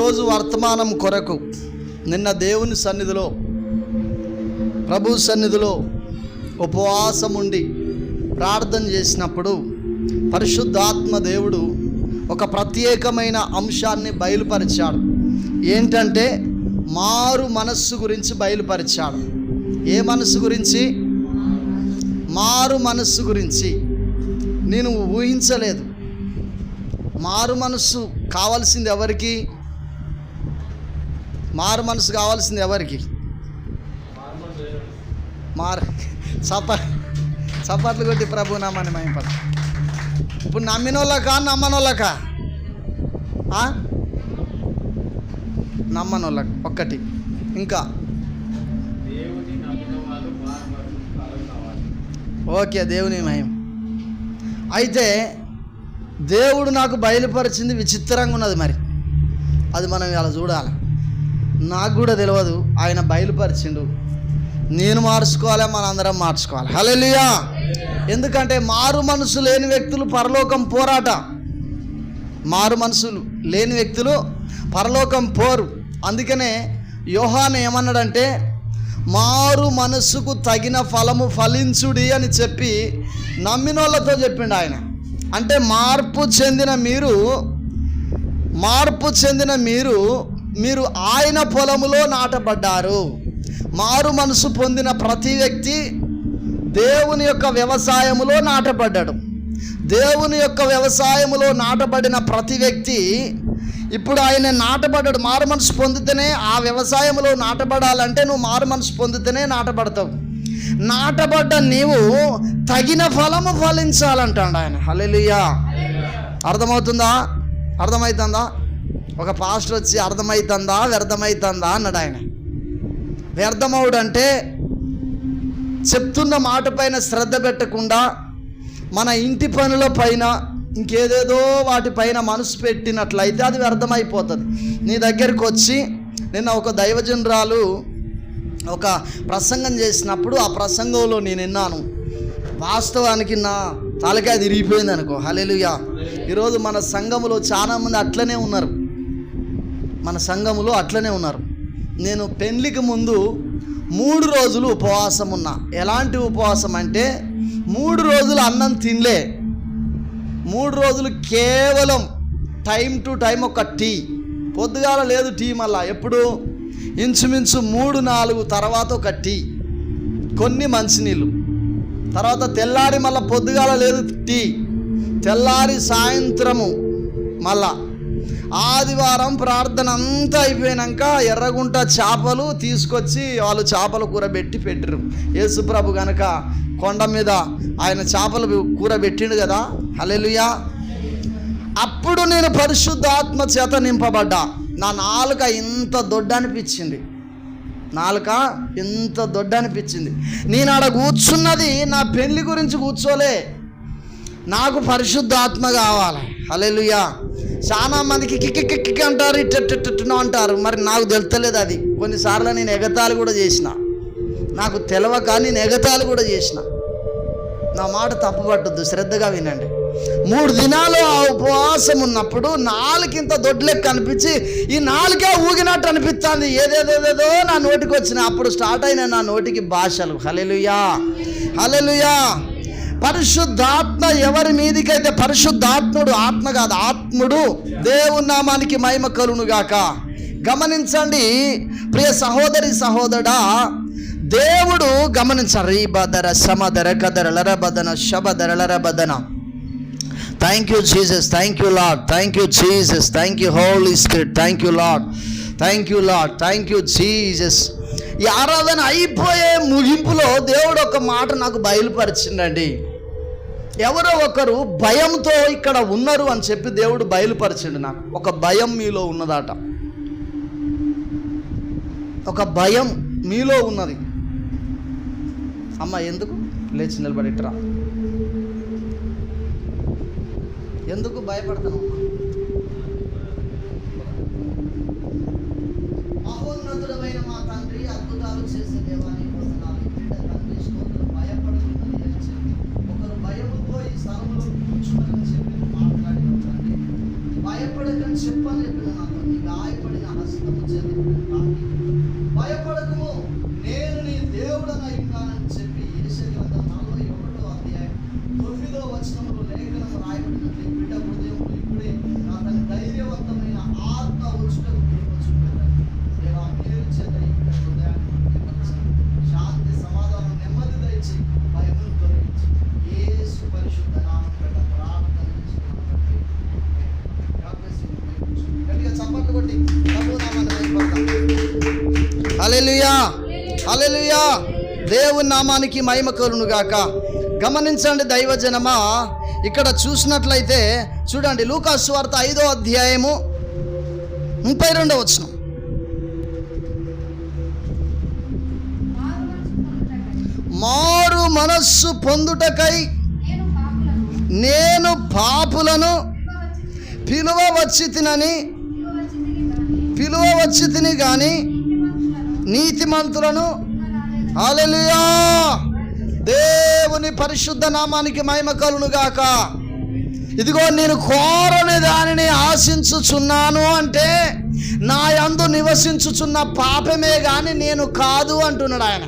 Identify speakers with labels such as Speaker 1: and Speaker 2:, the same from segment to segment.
Speaker 1: ఈరోజు వర్తమానం కొరకు నిన్న దేవుని సన్నిధిలో, ప్రభు సన్నిధిలో ఉపవాసం ఉండి ప్రార్థన చేసినప్పుడు పరిశుద్ధాత్మ దేవుడు ఒక ప్రత్యేకమైన అంశాన్ని బయలుపరిచాడు. ఏంటంటే మారు మనస్సు గురించి బయలుపరిచాడు. ఏ మనస్సు గురించి? మారు మనస్సు గురించి. నేను ఊహించలేదు. మారు మనస్సు కావాల్సింది ఎవరికి? మారు మనసు కావాల్సింది ఎవరికి? చప్పట్లు కొట్టి ప్రభు నామాన్ని మహింపడు. ఇప్పుడు నమ్మినోళ్ళకా నమ్మనోళ్ళకా? నమ్మనోళ్ళకి ఒక్కటి. ఇంకా ఓకే, దేవుని మహిమ. అయితే దేవుడు నాకు బయలుపరిచింది విచిత్రంగా ఉన్నది. మరి అది మనం ఇలా చూడాలి. నాకు కూడా తెలియదు, ఆయన బయలుపరిచిండు. నేను మార్చుకోవాలి, మనందరం మార్చుకోవాలి. హల్లెలూయా. ఎందుకంటే మారు మనసు లేని వ్యక్తులు పరలోకం పోరాట. మారు మనసులు లేని వ్యక్తులు పరలోకం పోరు. అందుకనే యోహాను ఏమన్నాడంటే మారు మనస్సుకు తగిన ఫలము ఫలించుడి అని చెప్పి నమ్మినోళ్ళతో చెప్పిండు ఆయన. అంటే మార్పు చెందిన మీరు ఆయన పొలములో నాటబడ్డారు. మారు మనసు పొందిన ప్రతి వ్యక్తి దేవుని యొక్క వ్యవసాయములో నాటబడ్డాడు. దేవుని యొక్క వ్యవసాయములో నాటబడిన ప్రతి వ్యక్తి ఇప్పుడు ఆయన నాటబడ్డాడు. మారు మనసు పొందితేనే ఆ వ్యవసాయంలో నాటబడాలంటే నువ్వు మారు మనసు పొందితేనే నాటబడతావు. నాటబడ్డ నీవు తగిన ఫలము ఫలించాలంటాడు ఆయన. హల్లెలూయా. అర్థమవుతుందా? ఒక పాస్టర్ వచ్చి అర్థమవుతుందా వ్యర్థమవుతుందా అన్నాడు ఆయన. వ్యర్థమవుడంటే చెప్తున్న మాట పైన శ్రద్ధ పెట్టకుండా మన ఇంటి పనుల పైన ఇంకేదేదో వాటిపైన మనసు పెట్టినట్లయితే అది వ్యర్థమైపోతుంది. నీ దగ్గరికి వచ్చి నిన్న ఒక దైవజనురాలు ఒక ప్రసంగం చేసినప్పుడు ఆ ప్రసంగంలో నేను విన్నాను. వాస్తవానికి నా తలకాయ తిరిగిపోయింది అనుకో. హల్లెలూయా. ఈరోజు మన సంఘములో చాలామంది అట్లనే ఉన్నారు. నేను పెళ్ళికి ముందు 3 రోజులు ఉపవాసం ఉన్నా. ఎలాంటి ఉపవాసం అంటే 3 రోజులు అన్నం తినలే. 3 రోజులు కేవలం టైం టు టైం ఒక టీ. పొద్దుగాల లేదు టీ, మళ్ళా ఎప్పుడు ఇంచుమించు 3-4 తర్వాత ఒక టీ, కొన్ని మంచినీళ్ళు, తర్వాత తెల్లారి మళ్ళీ పొద్దుగాల లేదు టీ, తెల్లారి సాయంత్రము మళ్ళా. ఆదివారం ప్రార్థన అంతా అయిపోయాక ఎర్రగుంట చేపలు తీసుకొచ్చి వాళ్ళు చేపల కూర పెట్టిరు. యేసుప్రభు కనుక కొండ మీద ఆయన చేపల కూర పెట్టిండు కదా. హల్లెలూయా. అప్పుడు నేను పరిశుద్ధాత్మ చేత నింపబడ్డా. నా నాలుక ఇంత దొడ్డ అనిపించింది. నేను ఆడ కూర్చున్నది నా పెళ్లి గురించి కూర్చోలే, నాకు పరిశుద్ధాత్మ కావాలి. హల్లెలూయా. చాలా మందికి కిక్కి అంటారు, ఇట్టను అంటారు. మరి నాకు తెలుస్తలేదు అది. కొన్నిసార్లు నేను ఎగతాళి కూడా చేసిన, నాకు తెలవక నేను ఎగతాళి కూడా చేసిన. నా మాట తప్పుపట్టద్దు, శ్రద్ధగా వినండి. 3 దినాలు ఆ ఉపవాసం ఉన్నప్పుడు నాలుగింత దొడ్లెక్క అనిపించి ఈ నాలుగే ఊగినట్టు అనిపిస్తుంది. ఏదేదేదేదో నా నోటికి వచ్చిన. అప్పుడు స్టార్ట్ అయిన నా నోటికి భాషలు. హల్లెలూయా. పరిశుద్ధాత్మ ఎవరి మీదికైతే, పరిశుద్ధాత్ముడు, ఆత్మ కాదు ఆత్ముడు, దేవుని నామానికి మహిమ కలుగునుగాక. గమనించండి ప్రియ సహోదరి సహోదరా, దేవుడు గమనించారు. బదర సమదర కదరలర బదన శబదరలర బదన. Thank you Jesus, thank you Lord, thank you Jesus, thank you Holy Spirit, thank you Lord, thank you Jesus. ఈ ఆరాధన అయిపోయే ముగింపులో దేవుడు ఒక మాట నాకు బయలుపరిచిండండి. ఎవరో ఒకరు భయంతో ఇక్కడ ఉన్నారు అని చెప్పి దేవుడు బయలుపరిచిండు నాకు. ఒక భయం మీలో ఉన్నదట. ఒక భయం మీలో ఉన్నది. అమ్మ ఎందుకు లేచి నిలబడిట్రా, ఎందుకు భయపడతాను? మహోన్నతుడమైన మా తండ్రి, అద్భుతాలు చేసే దేవానికి వందనాలు. భయపడుతున్నది అని చెప్పి ఒకరు భయముతో ఈ స్థలంలో కూర్చున్నారని చెప్పి మాట్లాడిన తండ్రి, భయపడకని చెప్పని చెప్పిన నాతో. నీకు రాయబడిన హస్తము చేత భయపడకుము, నేను నీ దేవుడనై ఉన్నానని చెప్పి యెషయా గ్రంథం 41వ అధ్యాయం 9వ వచనంలో లేఖనము రాయబడినట్లు బిడ్డ హృదయంలో ఇప్పుడే అతని ధైర్యవంతమైన ఆత్మ వచ్చుటకు దేవా మీరు చేత ఇక్కడ హృదయాన్ని శాంతి సమాధానం నెమ్మది దయచి భయమును తొలగించి యేసు పరిశుద్ధ నామం పేర ప్రార్థన చేస్తున్నాను. గట్టిగా చప్పట్లు కొట్టి ప్రభు నామాన్ని మహిమపడతాం. హల్లెలూయా, హల్లెలూయా. దేవుని నామానికి మహిమ కలుగును గాక. గమనించండి దైవజనమా, ఇక్కడ చూసినట్లయితే చూడండి లూకా సువార్త 5వ అధ్యాయము 32వ వచనం. మారు మనస్సు పొందుటకై నేను పాపులను పిలువవచ్చి తిని గాని నీతిమంతులను. హల్లెలూయా, దేవుని పరిశుద్ధ నామానికి మహిమ కలుగును గాక. ఇదిగో నేను కోరని దానిని ఆశించుచున్నాను అంటే నా యందు నివసించుచున్న పాపమే గాని నేను కాదు అంటున్నాడు ఆయన.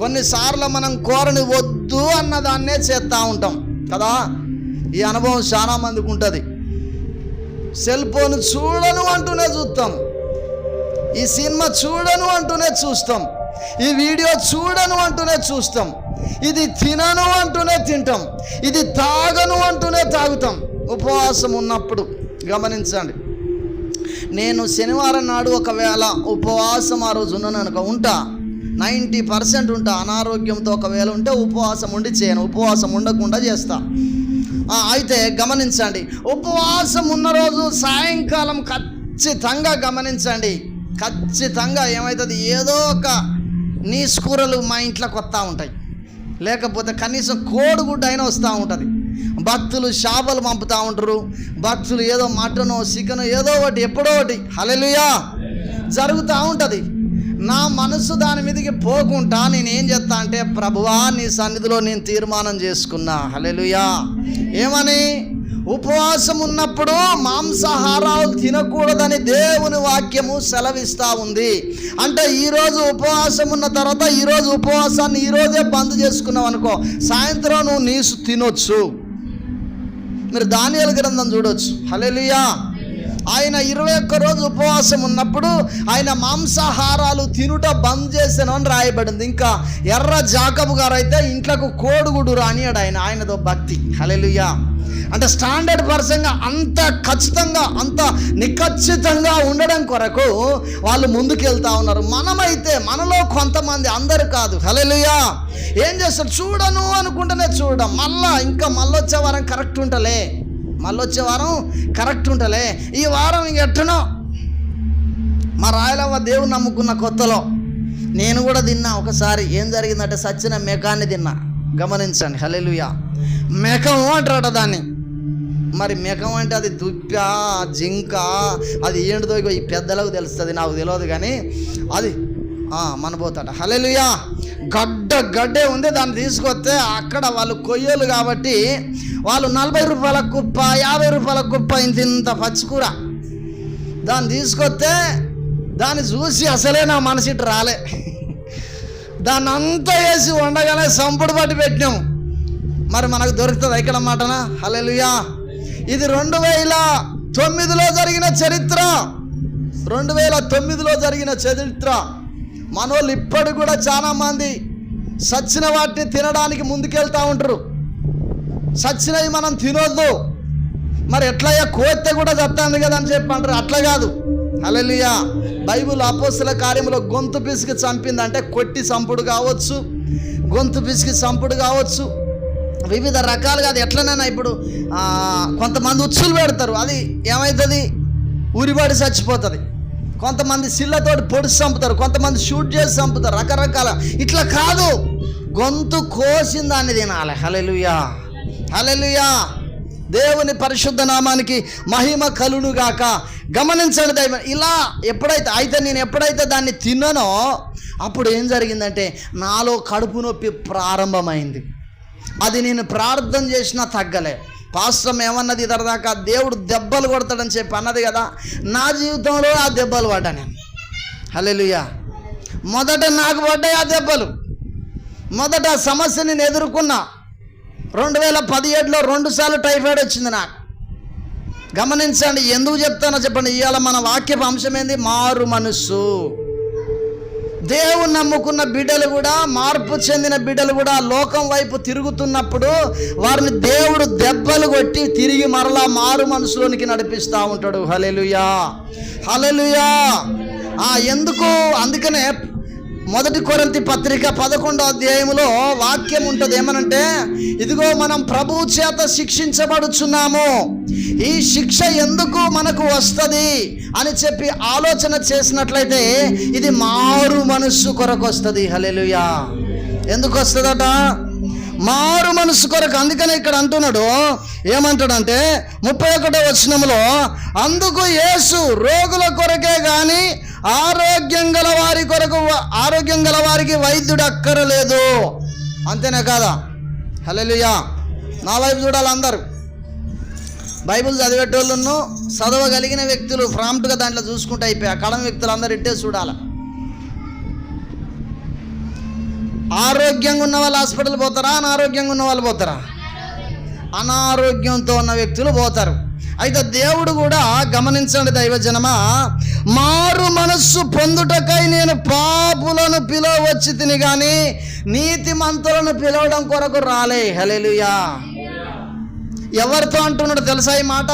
Speaker 1: కొన్నిసార్లు మనం కోరని వద్దు అన్నదాన్నే చేస్తూ ఉంటాం కదా. ఈ అనుభవం చాలా మందికి ఉంటుంది. సెల్ ఫోన్ చూడను అంటూనే చూస్తాం, ఈ సినిమా చూడను అంటూనే చూస్తాం, ఈ వీడియో చూడను అంటూనే చూస్తాం, ఇది తినను అంటూనే తింటాం, ఇది తాగను అంటూనే తాగుతాం ఉపవాసం ఉన్నప్పుడు. గమనించండి, నేను శనివారం నాడు ఒకవేళ ఉపవాసం ఆ రోజు ఉన్నాను అనుకో, ఉంటా 90% ఉంటా. అనారోగ్యంతో ఒకవేళ ఉంటే ఉపవాసం ఉండి చేయను, ఉపవాసం ఉండకుండా చేస్తా. అయితే గమనించండి, ఉపవాసం ఉన్న రోజు సాయంకాలం ఖచ్చితంగా గమనించండి, ఖచ్చితంగా ఏమవుతుంది, ఏదో ఒక నీసుకూరలు మా ఇంట్లోకి వస్తూ ఉంటాయి, లేకపోతే కనీసం కోడిగుడ్డు అయినా వస్తూ ఉంటుంది. భక్తులు చేపలు పంపుతూ ఉంటారు, భక్తులు ఏదో మటను చికెను ఏదో ఒకటి ఎప్పుడో ఒకటి హల్లెలూయా జరుగుతూ ఉంటుంది. నా మనసు దాని మీదకి పోకుండా నేనేం చేస్తా అంటే, ప్రభువా నీ సన్నిధిలో నేను తీర్మానం చేసుకున్నా. హల్లెలూయా. ఏమని? ఉపవాసం ఉన్నప్పుడు మాంసాహారాలు తినకూడదని దేవుని వాక్యము సెలవిస్తూ ఉంది. అంటే ఈరోజు ఉపవాసం ఉన్న తర్వాత ఈరోజు ఉపవాసాన్ని ఈరోజే బంద్ చేసుకున్నావు అనుకో, సాయంత్రం నువ్వు నీసు తినొచ్చు. మీరు దానియేలు గ్రంథం చూడొచ్చు. హల్లెలూయా. ఆయన 21 రోజు ఉపవాసం ఉన్నప్పుడు ఆయన మాంసాహారాలు తినుట బంద్ చేశాను అని రాయబడింది. ఇంకా ఎర్ర జాకబు గారు అయితే ఇంట్లోకి కోడిగుడు రానియాడు ఆయనదో భక్తి. హల్లెలూయా. అంటే స్టాండర్డ్ పర్సన్గా అంత ఖచ్చితంగా అంత నిఖచ్చితంగా ఉండడం కొరకు వాళ్ళు ముందుకెళ్తా ఉన్నారు. మనమైతే మనలో కొంతమంది, అందరు కాదు. హల్లెలూయా. ఏం చేస్తారు, చూడను అనుకుంటేనే చూడడం, మళ్ళొచ్చే వారం కరెక్ట్ ఉంటలే, మళ్ళొచ్చే వారం కరెక్ట్ ఉంటలే, ఈ వారం ఇంకెట్టనో. మా రాయలవ్వ దేవుని నమ్ముకున్న కొత్తలో నేను కూడా తిన్నా ఒకసారి. ఏం జరిగిందంటే సచ్చిన మెకాన్ని తిన్నా. గమనించండి. హల్లెలూయా. మెకం అంటారట దాన్ని. మరి మెకం అంటే అది దుప్ప, జింక, అది ఏంటిదో ఈ పెద్దలకు తెలుస్తుంది, నాకు తెలియదు కానీ అది మనబోతాట. హల్లెలూయా. గడ్డే ఉంది, దాన్ని తీసుకొస్తే అక్కడ వాళ్ళు కొయ్యలు కాబట్టి వాళ్ళు 40 రూపాయల కుప్ప, 50 రూపాయల కుప్ప, ఇంత పచ్చికూర దాన్ని తీసుకొస్తే దాన్ని చూసి అసలే నా మనసిట్టు రాలే. దాన్ని అంతా వేసి వండగానే సంపుడు పట్టి పెట్టినాం. మరి మనకు దొరుకుతుంది ఇక్కడ మాటనా? హల్లెలూయా. ఇది 2009లో జరిగిన చరిత్ర. 2009లో జరిగిన చరిత్ర. మనోళ్ళు ఇప్పటికి కూడా చాలా మంది సచ్చిన వాటిని తినడానికి ముందుకెళ్తూ ఉంటారు. సచ్చినవి మనం తినొద్దు, మరి ఎట్లయ్యా కోస్తే కూడా చత్తాంది కదా అని చెప్పి అంటారు. అట్లా కాదు. హల్లెలూయా. బైబిల్ అపోస్తల కార్యములో గొంతు పిసికి చంపిందంటే కొట్టి సంపుడు కావచ్చు, గొంతు పిసికి సంపుడు కావచ్చు, వివిధ రకాలుగా. అది ఎట్లనైనా ఇప్పుడు కొంతమంది ఉచ్చులు పెడతారు, అది ఏమవుతుంది, ఉరిబడి చచ్చిపోతుంది. కొంతమంది సిల్లతోటి పొడిచి చంపుతారు, కొంతమంది షూట్ చేసి చంపుతారు, రకరకాల. ఇట్లా కాదు, గొంతు కోసిన దాన్ని తినాలి. హల్లెలూయా, హల్లెలూయా. దేవుని పరిశుద్ధ నామానికి మహిమ కలుగునుగాక. గమనించండి దైవం. ఇలా నేను ఎప్పుడైతే దాన్ని తిన్నానో అప్పుడు ఏం జరిగిందంటే నాలో కడుపు నొప్పి ప్రారంభమైంది. అది నేను ప్రార్థన చేసినా తగ్గలే, పాస్టర్ ఏమన్నది ఇద్దరిదాకా, దేవుడు దెబ్బలు కొడతాడని చెప్పి అన్నది కదా. నా జీవితంలో ఆ దెబ్బలు పడ్డా నేను. హల్లెలూయా. మొదట నాకు పడ్డాయి ఆ దెబ్బలు. మొదట సమస్య నేను ఎదుర్కొన్నా. 2017లో 2 సార్లు టైఫాయిడ్ వచ్చింది నాకు. గమనించండి, ఎందుకు చెప్తానో చెప్పండి. ఇవాళ మన వాక్యపు అంశం ఏంది? మారు మనస్సు. దేవుని నమ్ముకున్న బిడ్డలు కూడా, మార్పు చెందిన బిడ్డలు కూడా లోకం వైపు తిరుగుతున్నప్పుడు వారిని దేవుడు దెబ్బలు కొట్టి తిరిగి మరలా మారు మనసులోనికి నడిపిస్తూ ఉంటాడు. హల్లెలూయా, హల్లెలూయా. ఎందుకు? అందుకనే 1 కొరింథీ పత్రిక 11వ అధ్యాయంలో వాక్యం ఉంటుంది. ఏమనంటే, ఇదిగో మనం ప్రభువు చేత శిక్షించబడుచున్నాము, ఈ శిక్ష ఎందుకు మనకు వస్తుంది అని చెప్పి ఆలోచన చేసినట్లయితే ఇది మారు మనస్సు కొరకు వస్తుంది. హల్లెలూయా. ఎందుకు వస్తుందట? మారు మనస్సు కొరకు. అందుకనే ఇక్కడ అంటున్నాడు, ఏమంటాడంటే 31వ వచనంలో, అందుకు యేసు రోగుల కొరకే కానీ ఆరోగ్యం గల వారికి వైద్యుడు అక్కరలేదు. అంతేనా కాదా? హల్లెలూయా. నా వైపు చూడాలి అందరూ. బైబిల్ చదివేటోళ్ళను, చదవగలిగిన వ్యక్తులు ప్రాంప్ట్గా దాంట్లో చూసుకుంటూ అయిపోయా. కడం వ్యక్తులు అందరూ ఇట్టే చూడాలి. ఆరోగ్యంగా ఉన్న వాళ్ళు హాస్పిటల్ పోతారా? అనారోగ్యంగా ఉన్న వాళ్ళు పోతారా? అనారోగ్యంతో ఉన్న వ్యక్తులు పోతారు. అయితే దేవుడు కూడా, గమనించండి దైవజనమా, మారు మనస్సు పొందుటకై నేను పాపులను పిలవచ్చి తిని కానీ నీతిమంతులను పిలవడం కొరకు రాలే. హల్లెలూయా. ఎవరితో అంటున్నాడు తెలుసా ఈ మాట?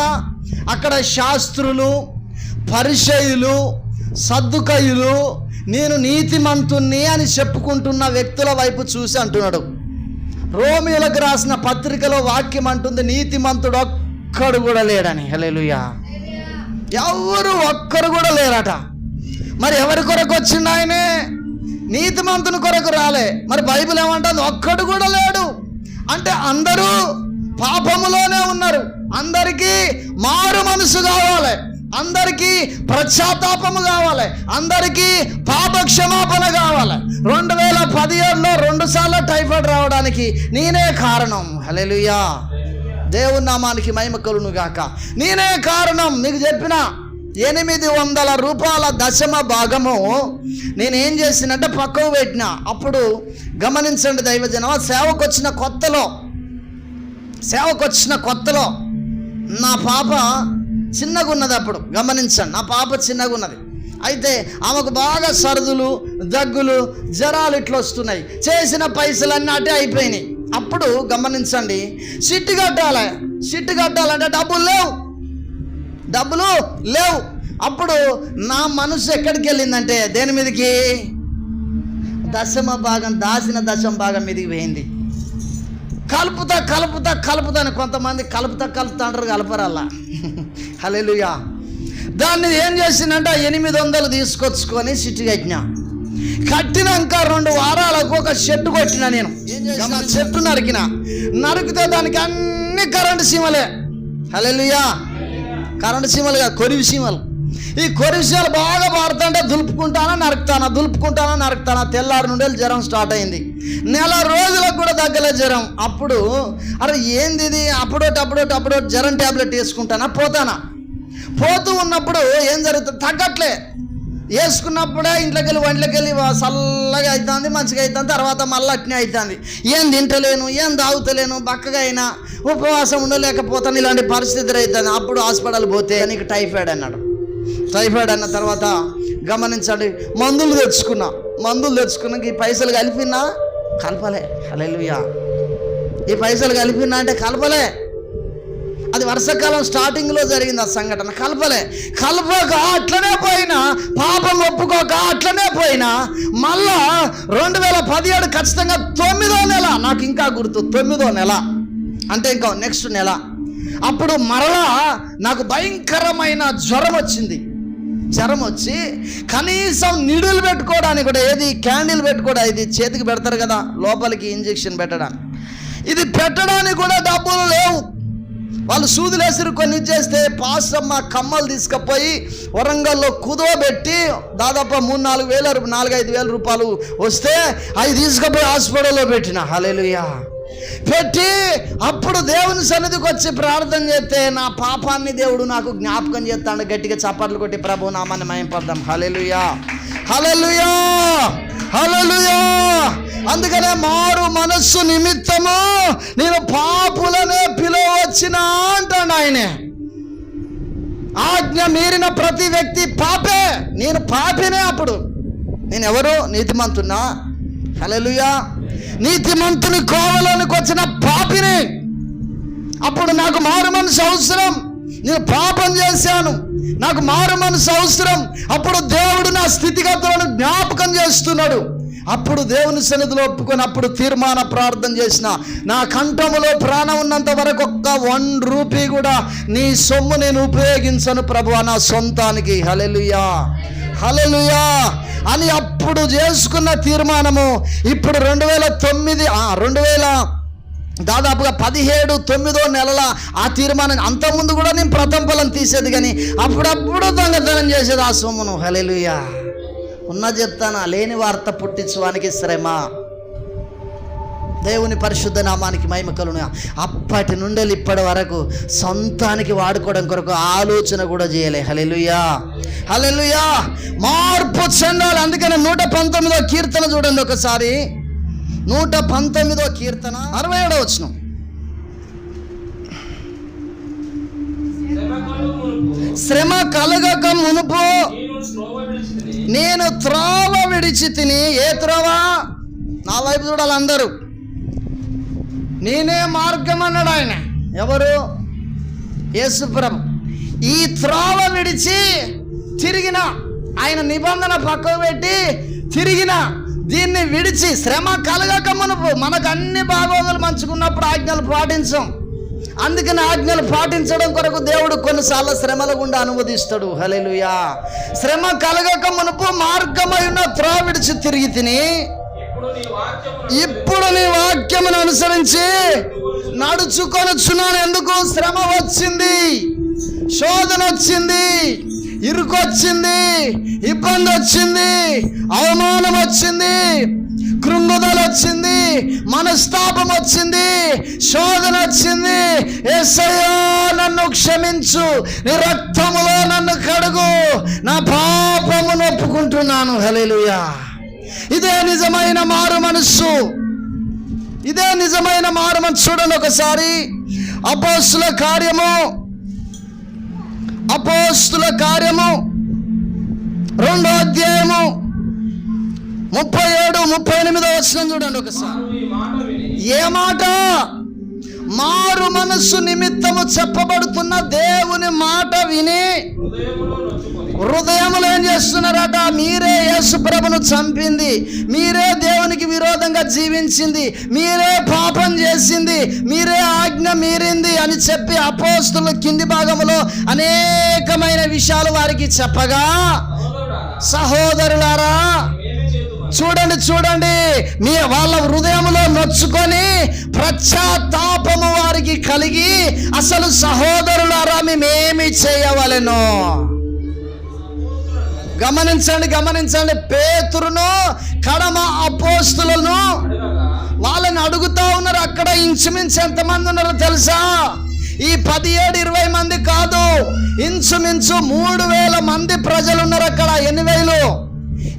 Speaker 1: అక్కడ శాస్త్రులు, పరిసయ్యులు, సద్దుకయ్యులు, నేను నీతిమంతుణ్ణి అని చెప్పుకుంటున్న వ్యక్తుల వైపు చూసి అంటున్నాడు. రోమీయులకు రాసిన పత్రికలో వాక్యం అంటుంది, నీతిమంతుడు ఒక్కడు కూడా లేడని. హల్లెలూయా. ఎవరు ఒక్కరు కూడా లేరట. మరి ఎవరి కొరకు వచ్చిండు ఆయనే? నీతిమంతుని కొరకు రాలే. మరి బైబిల్ ఏమంటుంది? ఒక్కడు కూడా లేడు. అంటే అందరూ పాపములోనే ఉన్నారు. అందరికీ మారు మనసు కావాలి, అందరికీ పశ్చాత్తాపము కావాలి, అందరికీ పాప క్షమాపణ కావాలి. 2017లో 2 సార్లు టైఫాయిడ్ రావడానికి నేనే కారణం. హల్లెలూయా. దేవుని నామానికి మహిమ కలుగును గాక. నేనే కారణం. మీకు చెప్పిన 800 రూపాయల దశమ భాగము నేనేం చేసినంటే పక్కకు పెట్టిన. అప్పుడు గమనించండి దైవజనం, సేవకు వచ్చిన కొత్తలో నా పాప చిన్నగా ఉన్నది. అప్పుడు గమనించండి, నా పాప చిన్నగా ఉన్నది. అయితే ఆమెకు బాగా సర్దులు, దగ్గులు, జ్వరాలు ఇట్లా వస్తున్నాయి. చేసిన పైసలన్నీ అటే అయిపోయినాయి. అప్పుడు గమనించండి, సిట్టు కట్టాలంటే డబ్బులు లేవు. అప్పుడు నా మనసు ఎక్కడికి వెళ్ళిందంటే దేని మీదకి? దాచిన దశమ భాగం మీదకి పోయింది. కలుపుతా అని కొంతమంది కలుపుతా అంటారు, కలపరల్లా. హల్లెలూయా. దాన్ని ఏం చేసిందంటే 800 తీసుకొచ్చుకొని సిట్టు కట్టినాక 2 వారాలకు ఒక చెట్టు కొట్టిన. నేను చెట్టు నరికితే దానికి అన్ని కరెంటు సీమలే. హల్లెలూయా. కరెంటు సీమలు కాదు, కొరివి సీమలు. ఈ కొరివి సీమలు బాగా పారుతుంటే దులుపుకుంటానా నరుకుతానా. తెల్లారి నుండి జ్వరం స్టార్ట్ అయింది. 1 రోజులకు కూడా తగ్గలే జ్వరం. అప్పుడు అరే ఏంది ఇది? అప్పుడోటి జ్వరం ట్యాబ్లెట్ వేసుకుంటానా, పోతూ ఉన్నప్పుడు ఏం జరుగుతుంది? తగ్గట్లే. వేసుకున్నప్పుడే ఇంట్లోకి వెళ్ళి చల్లగా అవుతుంది, మంచిగా అవుతుంది. తర్వాత మళ్ళీ అట్నే అవుతుంది. ఏం తింటలేను, ఏం తాగుతలేను, బక్కగా అయినా ఉపవాసం ఉండలేకపోతాను. ఇలాంటి పరిస్థితులు అవుతుంది. అప్పుడు హాస్పిటల్ పోతే నీకు టైఫాయిడ్ అన్నాడు. టైఫాయిడ్ అన్న తర్వాత గమనించండి, మందులు తెచ్చుకున్నాక ఈ పైసలు కలపలే. హల్లెలూయా. ఈ పైసలు కలిపినా అంటే కలపలే. అది వర్షాకాలం స్టార్టింగ్లో జరిగింది ఆ సంఘటన. కలపక అట్లనే పోయినా, పాపం ఒప్పుకోక అట్లనే పోయినా, మళ్ళా 2017 ఖచ్చితంగా 9వ నెల, నాకు ఇంకా గుర్తు, 9వ నెల అంటే ఇంకా నెక్స్ట్ నెల. అప్పుడు మరలా నాకు భయంకరమైన జ్వరం వచ్చి కనీసం నీడిల్ పెట్టుకోవడానికి కూడా, ఏది క్యాండిల్ పెట్టుకోవడానికి, ఇది చేతికి పెడతారు కదా లోపలికి ఇంజెక్షన్ పెట్టడానికి, ఇది పెట్టడానికి కూడా డబ్బులు లేవు. వాళ్ళు సూదులు వేసిరు కొన్ని చేస్తే పాస్టమ్మ కమ్మలు తీసుకుపోయి వరంగల్లో కుదవబెట్టి దాదాపు 3-4 వేలు 4-5 వేల రూపాయలు వస్తే అవి తీసుకుపోయి హాస్పిటల్లో పెట్టిన. హల్లెలూయా. పెట్టి అప్పుడు దేవుని సన్నిధికి వచ్చి ప్రార్థన చేస్తే నా పాపాన్ని దేవుడు నాకు జ్ఞాపకం చేస్తాడు. గట్టిగా చప్పట్లు కొట్టి ప్రభు నామాన్ని మహిమపడదాం. హల్లెలూయా, హల్లెలూయా, హల్లెలూయా. అందుకనే మారు మనస్సు నిమిత్తము నేను పాపులనే పిలువచ్చిన అంటాడు ఆయనే. ఆజ్ఞ మీరిన ప్రతి వ్యక్తి పాపే. నేను పాపినే. అప్పుడు నేను ఎవరు? నీతిమంతున్నా? హల్లెలూయా. నీతిమంతుని కోవలోనికి వచ్చిన పాపిని. అప్పుడు నాకు మారు మనసు అవసరం. నేను పాపం చేశాను, నాకు మారు మనసు అవసరం. అప్పుడు దేవుడు నా స్థితిగతులను జ్ఞాపకం చేస్తున్నాడు. అప్పుడు దేవుని సన్నిధిలో ఒప్పుకొని అప్పుడు తీర్మాన ప్రార్థన చేసిన, నా కంఠములో ప్రాణం ఉన్నంత వరకు ఒక్క 1 రూపీ కూడా నీ సొమ్ము నేను ఉపయోగించను ప్రభువా నా సొంతానికి. హల్లెలూయా, హల్లెలూయా అని అప్పుడు చేసుకున్న తీర్మానము ఇప్పుడు 2009 దాదాపుగా 17/9 నెలల ఆ తీర్మానం. అంతకుముందు కూడా నేను ప్రథమ ఫలం తీసేది, కానీ అప్పుడప్పుడు దొంగతనం చేసేది ఆ సొమ్మును. హల్లెలూయా. చెప్తానా, లేని వార్త పుట్టించువానికి శ్రమ. దేవుని పరిశుద్ధ నామానికి మహిమ కలుగును. అప్పటి నుండి ఇప్పటి వరకు సొంతానికి వాడుకోవడం కొరకు ఆలోచన కూడా చేయలే. హల్లెలూయా, హల్లెలూయా. మార్పు చెందాలి. అందుకని 119వ కీర్తన చూడండి ఒకసారి. 119వ కీర్తన 67వ వచనం. శ్రమ కలగక మునుపు నేను త్రోవ విడిచి తిని. ఏ త్రోవ? నా వైపు చూడాలి అందరూ. నేనే మార్గం అన్నాడు ఆయన. ఎవరు? యేసు ప్రభు. ఈ త్రోవ విడిచి తిరిగిన, ఆయన నిబంధన పక్కకు పెట్టి తిరిగిన, దీన్ని విడిచి శ్రమ కలగక మునుపు. మనకు అన్ని బాగోగులు మంచుకున్నప్పుడు ఆజ్ఞలు పాటించం. అందుకని ఆజ్ఞలు పాటించడం కొరకు దేవుడు కొన్నిసార్లు శ్రమల గుండా అనుమతిస్తాడు. హల్లెలూయా. శ్రమ కలగక మునుపు మార్గమై ఉన్న త్రోవ విడిచి తిరిగి తిని ఇప్పుడు నీ వాక్యమును అనుసరించి నడుచుకొనుచున్నాను. ఎందుకు? శ్రమ వచ్చింది, శోధన వచ్చింది, ఇరుకొచ్చింది, ఇబ్బంది వచ్చింది, అవమానం వచ్చింది, కృంగుదల వచ్చింది, మనస్తాపం వచ్చింది, శోధన వచ్చింది. యేసయ్యా నన్ను క్షమించు, నీ రక్తములో నన్ను కడుగు, నా పాపమును ఒప్పుకుంటున్నాను. హల్లెలూయా. ఇదే నిజమైన మారు మనస్సు. ఇదే నిజమైన మారు మనస్సు. చూడండి ఒకసారి అపోస్తుల కార్యము 2వ అధ్యాయము 37-38 వచనం చూడండి ఒకసారి. ఏ మాట? మారు మనస్సు నిమిత్తము చెప్పబడుతున్న దేవుని మాట విని హృదయములో ఏం చేస్తున్నారట? మీరే యేసు ప్రభును చంపింది, మీరే దేవునికి విరోధంగా జీవించింది, మీరే పాపం చేసింది, మీరే ఆజ్ఞ మీరింది అని చెప్పి అపోస్తులు కింది భాగములో అనేకమైన విషయాలు వారికి చెప్పగా, సహోదరులారా చూడండి, మీ వాళ్ళ హృదయంలో నొచ్చుకొని పశ్చాత్తాపము వారికి కలిగి, అసలు సహోదరులారా మేమేమి చేయవలెనో. గమనించండి. పేతురును కడమ అపోస్తులను వాళ్ళని అడుగుతా ఉన్నారు. అక్కడ ఇంచుమించు ఎంతమంది ఉన్నారో తెలుసా? ఈ 17-20 మంది కాదు, ఇంచుమించు 3000 మంది ప్రజలు ఉన్నారు అక్కడ. 8,000.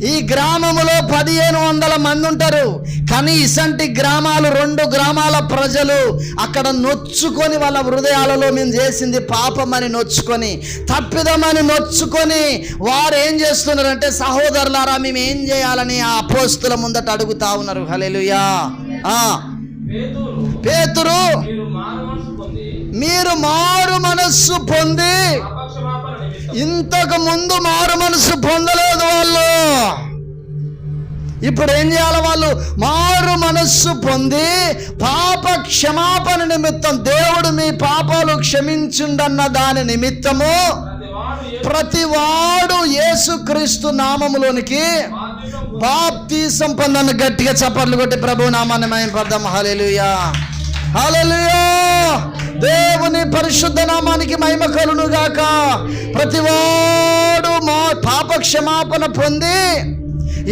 Speaker 1: ఈ గ్రామములో 1500 మంది ఉంటారు. కానీ ఇసంటి గ్రామాలు 2 గ్రామాల ప్రజలు అక్కడ నొచ్చుకొని వాళ్ళ హృదయాలలో మేము చేసింది పాపమని నొచ్చుకొని, తప్పిదమని నొచ్చుకొని వారు ఏం చేస్తున్నారంటే, సహోదరులారా మేము ఏం చేయాలని ఆ అపోస్తుల ముందట అడుగుతా ఉన్నారు. హల్లెలూయా. పేతురు మీరు మారు మనస్సు పొంది, ఇంతకు ముందు మారు మనసు పొందలేదు వాళ్ళు. ఇప్పుడు ఏం చేయాలి? వాళ్ళు మారు మనస్సు పొంది పాప క్షమాపణ నిమిత్తం, దేవుడు మీ పాపాలు క్షమించుండన్న దాని నిమిత్తము ప్రతివాడు యేసుక్రీస్తు నామములోనికి బాప్తిసం పొందను. గట్టిగా చప్పట్లు కొట్టి ప్రభు నామాన్ని మహిమపడదాం. హల్లెలూయా, హల్లెలూయా. దేవుని పరిశుద్ధ నామానికి మహిమ కలుగును గాక. ప్రతివాడు మా పాప క్షమాపణ పొంది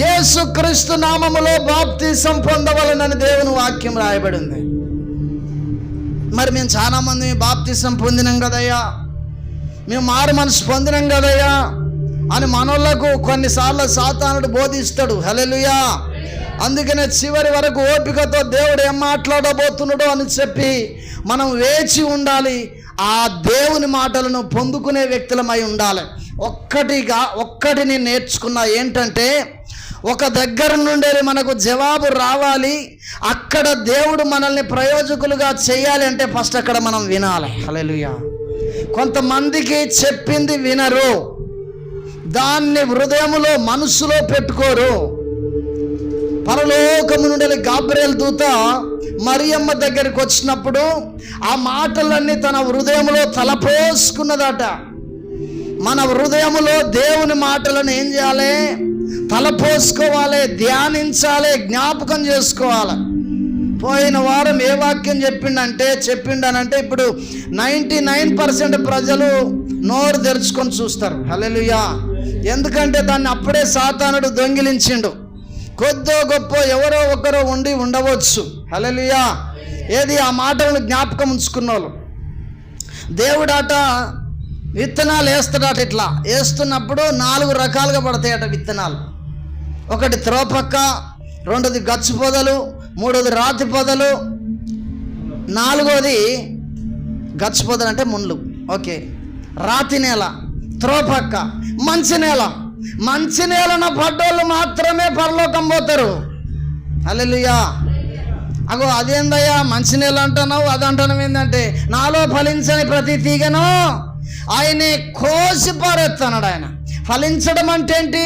Speaker 1: యేసుక్రీస్తు నామములో బాప్తిసం పొందవలనని దేవుని వాక్యం రాయబడి ఉంది. మరి మేము చాలామంది బాప్తిసం పొందినాం కదయ్యా, మేము మారు మనసు పొందినాం కదయ్యా అని మనోళ్లకు కొన్నిసార్లు సాతానుడు బోధిస్తాడు. హల్లెలూయా. అందుకనే చివరి వరకు ఓపికతో దేవుడు ఏం మాట్లాడబోతున్నాడో అని చెప్పి మనం వేచి ఉండాలి. ఆ దేవుని మాటలను పొందుకునే వ్యక్తులమై ఉండాలి. ఒక్కటిని నేర్చుకున్నా ఏంటంటే, ఒక దగ్గర నుండి మనకు జవాబు రావాలి. అక్కడ దేవుడు మనల్ని ప్రయోజకులుగా చేయాలి అంటే ఫస్ట్ అక్కడ మనం వినాలి. హల్లెలూయా. కొంతమందికి చెప్పింది వినరు, దాన్ని హృదయములో మనసులో పెట్టుకోరు. పరలోకము నుండి గాబ్రియెల్ దూత మరియమ్మ దగ్గరికి వచ్చినప్పుడు ఆ మాటలన్నీ తన హృదయంలో తలపోసుకున్నదట. మన హృదయములో దేవుని మాటలను ఏం చేయాలి? తలపోసుకోవాలి, ధ్యానించాలి, జ్ఞాపకం చేసుకోవాలి. పోయిన వారం ఏ వాక్యం చెప్పిండనంటే ఇప్పుడు 99% ప్రజలు నోరు తెరుచుకొని చూస్తారు. హల్లెలూయా. ఎందుకంటే దాన్ని అప్పుడే సాతానుడు దొంగిలించిండు. కొద్దో గొప్ప ఎవరో ఒకరో ఉండవచ్చు. హల్లెలూయా. ఏది ఆ మాటలను జ్ఞాపకం ఉంచుకున్న వాళ్ళు. దేవుడాట విత్తనాలు వేస్తాడట. ఇట్లా వేస్తున్నప్పుడు 4 రకాలుగా పడతాయట విత్తనాలు. ఒకటి త్రోపక్క, రెండోది గచ్చు పొదలు, మూడోది రాతి పొదలు, నాలుగోది గచ్చు పొదలు అంటే ముళ్ళు. ఓకే. రాతి నేల, త్రోపక్క, మంచి నేల. మంచి నేలన పడ్డోళ్ళు మాత్రమే పరలోకం పోతారు. హల్లెలూయా. అగో అదేందయ్యా మంచి నేల అంటున్నావు, అది అంటున్నావు ఏంటంటే, నాలో ఫలించని ప్రతి తీగను ఆయనే కోసి పారేస్తున్నాడు. ఆయన ఫలించడం అంటే ఏంటి?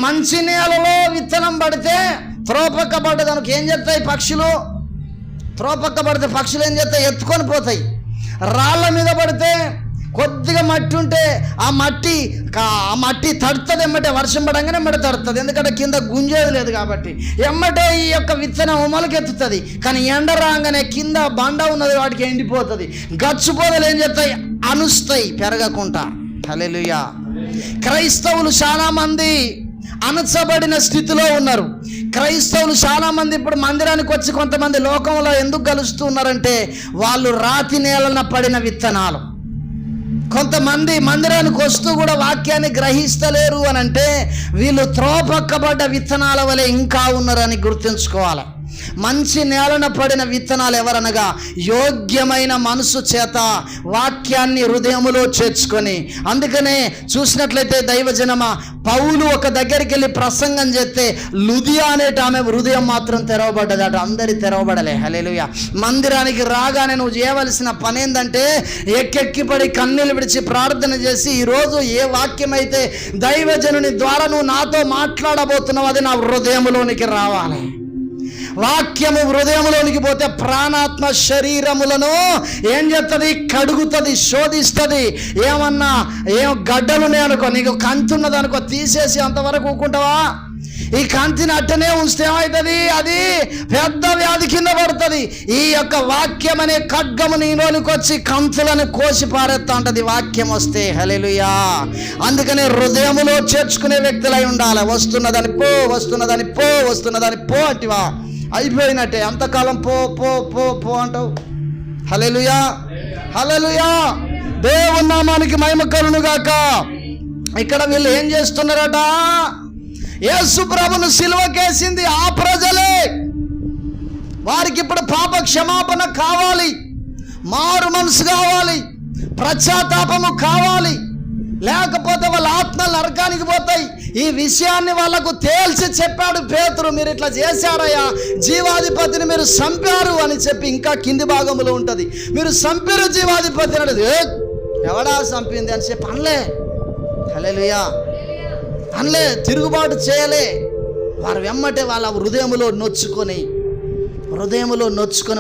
Speaker 1: మంచి నేలలో విత్తనం పడితే త్రోపక్క పడ్డ దానికి ఏం చేస్తాయి పక్షులు? త్రోపక్క పడితే పక్షులు ఏం చేస్తాయి? ఎత్తుకొని పోతాయి. రాళ్ళ మీద పడితే కొద్దిగా మట్టి ఉంటే ఆ మట్టి తడుతుంది. ఎమ్మటే వర్షం పడంగానే ఎమ్మటే తడుతుంది. ఎందుకంటే కింద గుంజేది లేదు కాబట్టి ఎమ్మటే ఈ యొక్క విత్తనం మొలకెత్తుతుంది. కానీ ఎండ రాగానే కింద బండ ఉన్నది, వాటికి ఎండిపోతుంది. గచ్చుపోదలు ఏం చేస్తాయి? అనుస్తాయి, పెరగకుండా. హల్లెలూయా. క్రైస్తవులు చాలామంది అణచబడిన స్థితిలో ఉన్నారు. క్రైస్తవులు చాలామంది ఇప్పుడు మందిరానికి వచ్చి కొంతమంది లోకంలో ఎందుకు కలుస్తూ ఉన్నారంటే, వాళ్ళు రాతి నేలన పడిన విత్తనాలు. కొంతమంది మందిరానికి వస్తూ కూడా వాక్యాన్ని గ్రహిస్తలేరు అని అంటే, వీళ్ళు త్రోపక్కబడ్డ విత్తనాల వలె ఇంకా ఉన్నారని గుర్తుంచుకోవాలి. మంచి నేలన పడిన విత్తనాలు ఎవరనగా, యోగ్యమైన మనసు చేత వాక్యాన్ని హృదయములో చేర్చుకొని. అందుకనే చూసినట్లయితే దైవజనమ పౌలు ఒక దగ్గరికి వెళ్ళి ప్రసంగం చేస్తే లుదియా అనేట ఆమె హృదయం మాత్రం తెరవబడ్డదట. అందరి తెరవబడలే. హల్లెలూయా. మందిరానికి రాగానే నువ్వు చేయవలసిన పని ఏంటంటే, ఎక్కెక్కిపడి కన్నీళ్ళు విడిచి ప్రార్థన చేసి, ఈరోజు ఏ వాక్యం అయితే దైవజనుని ద్వారా నువ్వు నాతో మాట్లాడబోతున్నావు అది నా హృదయంలోనికి రావాలి. వాక్యము హృదయంలోనికి పోతే ప్రాణాత్మ శరీరములను ఏం చేస్తుంది? కడుగుతుంది, శోధిస్తుంది. ఏం గడ్డలునే అనుకో, నీకు కంతి ఉన్నది అనుకో, తీసేసి అంతవరకు ఊకుంటావా? ఈ కంతిని అట్టనే ఉంచితే ఏమవుతుంది? అది పెద్ద వ్యాధి కింద పడుతుంది. ఈ యొక్క వాక్యం అనే ఖడ్గము నీలోనికి వచ్చి కంతులను కోసి పారేస్తా ఉంటుంది వాక్యం వస్తే. హల్లెలూయా. అందుకనే హృదయములో చేర్చుకునే వ్యక్తులై ఉండాలి. వస్తున్నదని పో అంటివా, అయిపోయినట్టే. అంతకాలం పో పో పో పో అంటావు. హల్లెలూయా. హల్లెలూయా. దేవుని నామానికి మహిమ కలుగును గాక. ఇక్కడ వీళ్ళు ఏం చేస్తున్నారట? యేసు ప్రభును సిలువకేసింది ఆ ప్రజలే. వారికి ఇప్పుడు పాప క్షమాపణ కావాలి, మారు మనసు కావాలి, పశ్చాత్తాపము కావాలి. లేకపోతే వాళ్ళ ఆత్మలు నరకానికి పోతాయి. ఈ విషయాన్ని వాళ్ళకు తేల్చి చెప్పాడు పేతురు. మీరు ఇట్లా చేశారయ్యా, జీవాధిపతిని మీరు చంపారు అని చెప్పి. ఇంకా కింది భాగంలో ఉంటుంది, మీరు చంపారు జీవాధిపతి అనేది. ఎవడా చంపింది అని చెప్పి అనలే. హల్లెలూయా. అనలే, తిరుగుబాటు చేయలే. వారు వెమ్మటే వాళ్ళ హృదయములో నొచ్చుకొని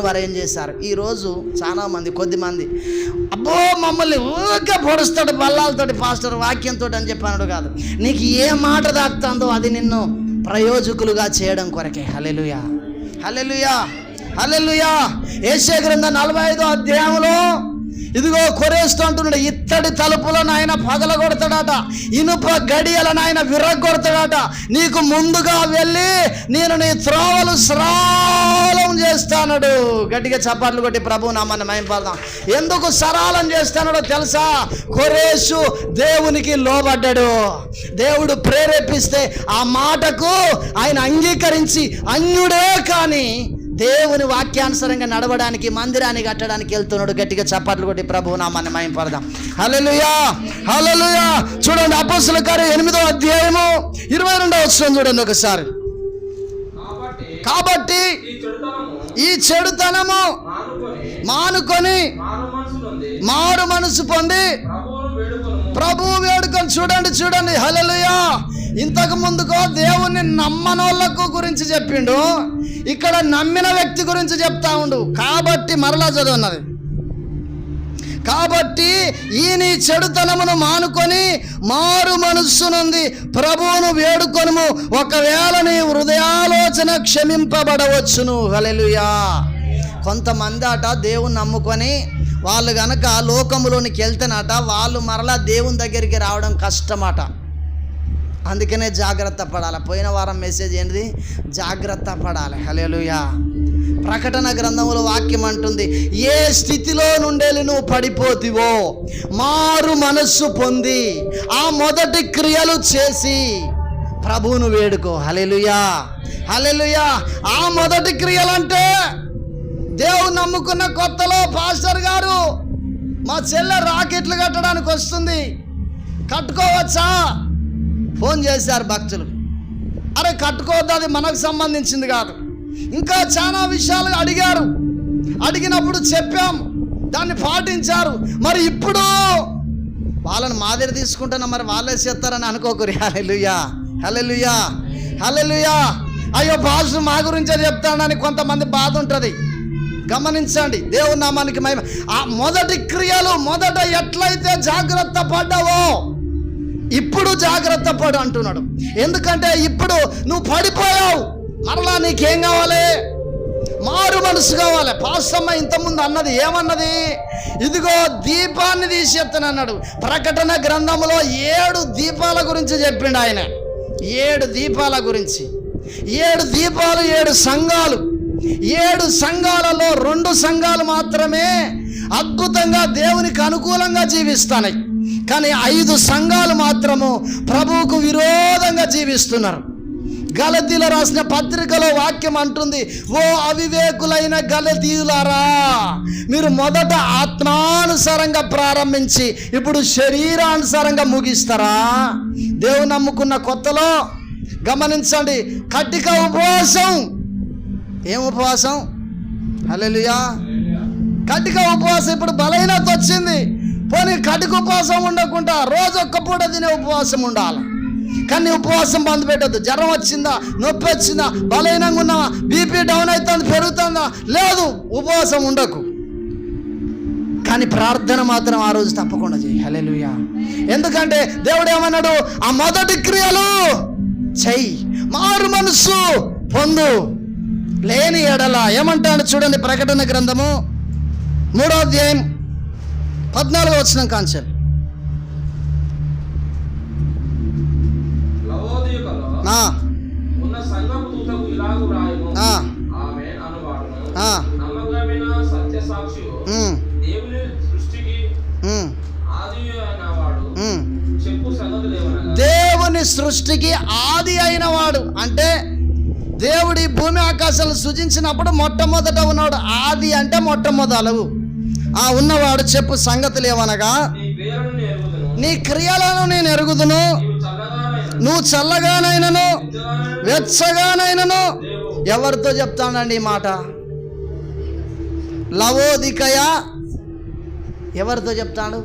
Speaker 1: వారు ఏం చేశారు? ఈరోజు చాలామంది, కొద్దిమంది అబ్బో మమ్మల్ని ఊరికే పొడుస్తాడు బల్లాలతోటి పాస్టర్ వాక్యంతో అని చెప్పాను కాదు. నీకు ఏ మాట దాక్తుందో అది నిన్ను ప్రయోజకులుగా చేయడం కొరకే. హల్లెలూయా. హల్లెలూయా. హల్లెలూయా. యెషయా గ్రంథం 45వ అధ్యాయంలో ఇదిగో ఇదిగో కొరేస్తూ అంటున్నాడు, ఇత్తడి తలుపులను ఆయన పగలగొడతాడట, ఇనుప గడియలను ఆయన విరగొడతాడట. నీకు ముందుగా వెళ్ళి నేను నీ త్రోవలు సరళం చేస్తానడు. గట్టిగా చప్పట్లు కొట్టి ప్రభు నామాన్ని మహిమపడదాం. ఎందుకు సరళం చేస్తానో తెలుసా? కొరేషు దేవునికి లోబడ్డాడు. దేవుడు ప్రేరేపిస్తే ఆ మాటకు ఆయన అంగీకరించి అన్యుడే కానీ దేవుని వాక్యానుసారంగా నడవడానికి మందిరాన్ని కట్టడానికి వెళ్తున్నాడు. గట్టిగా చప్పట్లు కొట్టి ప్రభు నామాన్ని మహిమపడదాం. హల్లెలూయా, హల్లెలూయా. చూడండి అపోస్తలుల కార్యం 8వ అధ్యాయము 22వ వచనం చూడండి ఒకసారి. కాబట్టి ఈ చెడుతనము మానుకొని మారు మనసు పొంది ప్రభువు వేడుకొని. చూడండి హల్లెలూయా. ఇంతకు ముందుకో దేవుణ్ణి నమ్మనోళ్ళకు గురించి చెప్పిండు, ఇక్కడ నమ్మిన వ్యక్తి గురించి చెప్తా ఉండు. కాబట్టి మరలా చదువున్నది, కాబట్టి ఈ నీ చెడుతనమును మానుకొని మారు మనస్సునుంది ప్రభువును వేడుకొనుము, ఒకవేళ నీ హృదయాలోచన క్షమింపబడవచ్చును. హల్లెలూయా. కొంతమంది అట దేవుని నమ్ముకొని వాళ్ళు గనక లోకములోనికి వెళ్తేనట వాళ్ళు మరలా దేవుని దగ్గరికి రావడం కష్టమట. అందుకనే జాగ్రత్త పడాలి. పోయిన వారం మెసేజ్ ఏంటిది? జాగ్రత్త పడాలి. హల్లెలూయా. ప్రకటన గ్రంథంలో వాక్యం అంటుంది, ఏ స్థితిలో నుండేలి నువ్వు పడిపోతివో మారు మనస్సు పొంది ఆ మొదటి క్రియలు చేసి ప్రభువును వేడుకో. హల్లెలూయా, హల్లెలూయా. ఆ మొదటి క్రియలంటే దేవుని నమ్ముకున్న కొత్తలో పాస్టర్ గారు మా చెల్లె రాకెట్లు కట్టడానికి వస్తుంది, కట్టుకోవచ్చా? ఫోన్ చేశారు భక్తులు. అరే కట్టుకోవద్దు, అది మనకు సంబంధించింది కాదు. ఇంకా చాలా విషయాలు అడిగారు. అడిగినప్పుడు చెప్పాం, దాన్ని పాటించారు. మరి ఇప్పుడు వాళ్ళని మాదిరి తీసుకుంటున్నా, మరి వాళ్ళే చేస్తారని అనుకోకూరి. హల్లెలూయా, హల్లెలూయా, హల్లెలూయా. అయ్యో పాస్టర్ మా గురించే చెప్తాడని కొంతమంది బాధ ఉంటుంది. గమనించండి, దేవుని నామానికి మహిమ. ఆ మొదటి క్రియలు మొదట ఎట్లయితే జాగ్రత్త పడ్డావో ఇప్పుడు జాగ్రత్త పడు అంటున్నాడు. ఎందుకంటే ఇప్పుడు నువ్వు పడిపోయావు, మరలా నీకేం కావాలి? మారు మనసు కావాలి. పాస్టమ్మ ఇంతకుముందు అన్నది ఏమన్నది? ఇదిగో దీపాన్ని తీసేస్తాను అన్నాడు. ప్రకటన గ్రంథంలో 7 దీపాల గురించి చెప్పిండు ఆయన. 7 దీపాల గురించి. 7 దీపాలు, 7 సంఘాలు. 7 సంఘాలలో 2 సంఘాలు మాత్రమే అద్భుతంగా దేవునికి అనుకూలంగా జీవిస్తున్నాయి. కానీ 5 సంఘాలు మాత్రము ప్రభువుకు విరోధంగా జీవిస్తున్నారు. గలతీయుల రాసిన పత్రికలో వాక్యం అంటుంది, ఓ అవివేకులైన గలతీయులారా, మీరు మొదట ఆత్మానుసారంగా ప్రారంభించి ఇప్పుడు శరీరానుసారంగా ముగిస్తారా? దేవుని నమ్ముకున్న కొత్తలో గమనించండి, కటిక ఉపవాసం. ఏం ఉపవాసం? హల్లెలూయా. కటిక ఉపవాసం. ఇప్పుడు బలహీనత వచ్చింది, పోనీ కటిక ఉపవాసం ఉండకుండా రోజు ఒక్క పూట తినే ఉపవాసం ఉండాలి. కానీ ఉపవాసం బంద్ పెట్టద్దు. జ్వరం వచ్చిందా, నొప్పి వచ్చిందా, బలహీనంగా ఉన్నావా, బీపీ డౌన్ అవుతుంది, పెరుగుతుందా, లేదు, ఉపవాసం ఉండకు. కానీ ప్రార్థన మాత్రం ఆ రోజు తప్పకుండా చేయి. హల్లెలూయా. ఎందుకంటే దేవుడు ఏమన్నాడు? ఆ మొదటి క్రియలు చెయ్యి, మారు మనస్సు పొందు. లేని ఎడల ఏమంటాడు చూడండి. ప్రకటన గ్రంథము 3వ అధ్యాయం 14వ వచనం కాంచెల్. దేవుని సృష్టికి ఆది అయిన వాడు అంటే దేవుడి భూమి ఆకాశాలను సృజించినప్పుడు మొట్టమొదట ఉన్నాడు. ఆది అంటే మొట్టమొదలు ఆ ఉన్నవాడు. చెప్పు సంగతులు ఏమనగా, నీ క్రియలను నేను ఎరుగుదును, నువ్వు చల్లగానైనను వెచ్చగానైనను. ఎవరితో చెప్తానండి ఈ మాట? లవోదికయ. ఎవరితో చెప్తాడు?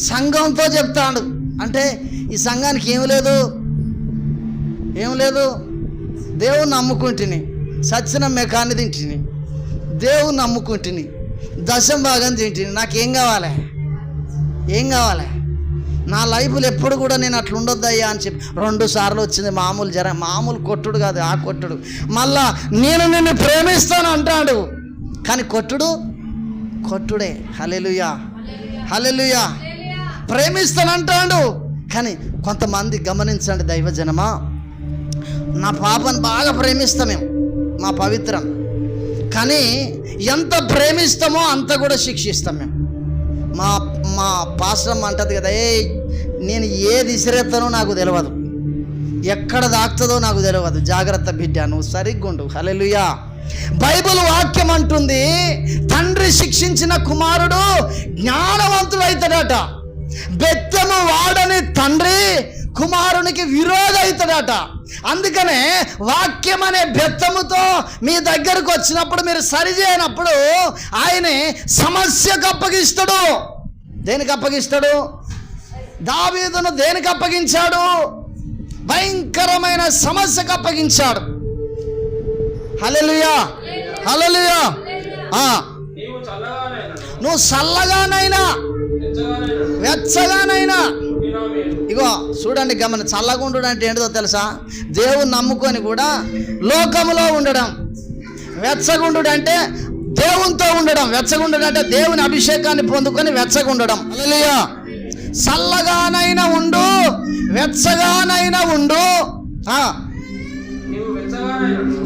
Speaker 1: సంఘంతో చెప్తాడు. అంటే ఈ సంఘానికి ఏం లేదు, ఏం లేదు. దేవుని నమ్ముకుంటుని, సచ్చిన మెకాన్ని తింటిని, దేవుని నమ్ముకుంటుని, 10వ భాగం తింటిని. నాకేం కావాలి? ఏం కావాలి? నా లైఫ్లో ఎప్పుడు కూడా నేను అట్లా ఉండొద్దయ్యా అని చెప్పి 2 సార్లు వచ్చింది. మామూలు కొట్టుడు కాదు, ఆ కొట్టుడు. మళ్ళా నేను నిన్ను ప్రేమిస్తాను అంటాడు, కానీ కొట్టుడు కొట్టుడే. హల్లెలూయా, హల్లెలూయా. ప్రేమిస్తానంటాడు. కానీ కొంతమంది గమనించండి దైవజనమా, నా పాపను బాగా ప్రేమిస్తాం మేము, మా పవిత్రం. కానీ ఎంత ప్రేమిస్తామో అంత కూడా శిక్షిస్తాం మేము. మా మా పాస్టర్ అంటది కదా, నేను ఏది ఇసిరేస్తానో నాకు తెలియదు, ఎక్కడ దాక్తుందో నాకు తెలియదు, జాగ్రత్త బిడ్డ, నువ్వు సరిగ్గుండు. హల్లెలూయా. బైబిల్ వాక్యం అంటుంది, తండ్రి శిక్షించిన కుమారుడు జ్ఞానవంతుడు అవుతాడట. బెత్తము వాడని తండ్రి కుమారునికి విరోధి అవుతాడట. అందుకనే వాక్యం అనే బెత్తముతో మీ దగ్గరకు వచ్చినప్పుడు మీరు సరిచేయనప్పుడు ఆయనే సమస్యకు అప్పగిస్తాడు. దేనికి అప్పగిస్తాడు? దావీదును దేనికి అప్పగించాడు? భయంకరమైన సమస్యకు అప్పగించాడు. హల్లెలూయా, హల్లెలూయా. నువ్వు చల్లగానైనా వెచ్చగానైనా, ఇగో చూడండి, గమని, చల్లగుండు అంటే ఏంటో తెలుసా? దేవుని నమ్ముకొని కూడా లోకములో ఉండడం. వెచ్చగుండు అంటే దేవునితో ఉండడం. వెచ్చగుండు అంటే దేవుని అభిషేకాన్ని పొందుకొని వెచ్చగుండడం. హల్లెలూయా. చల్లగానైనా ఉండు, వెచ్చగానైనా ఉండు.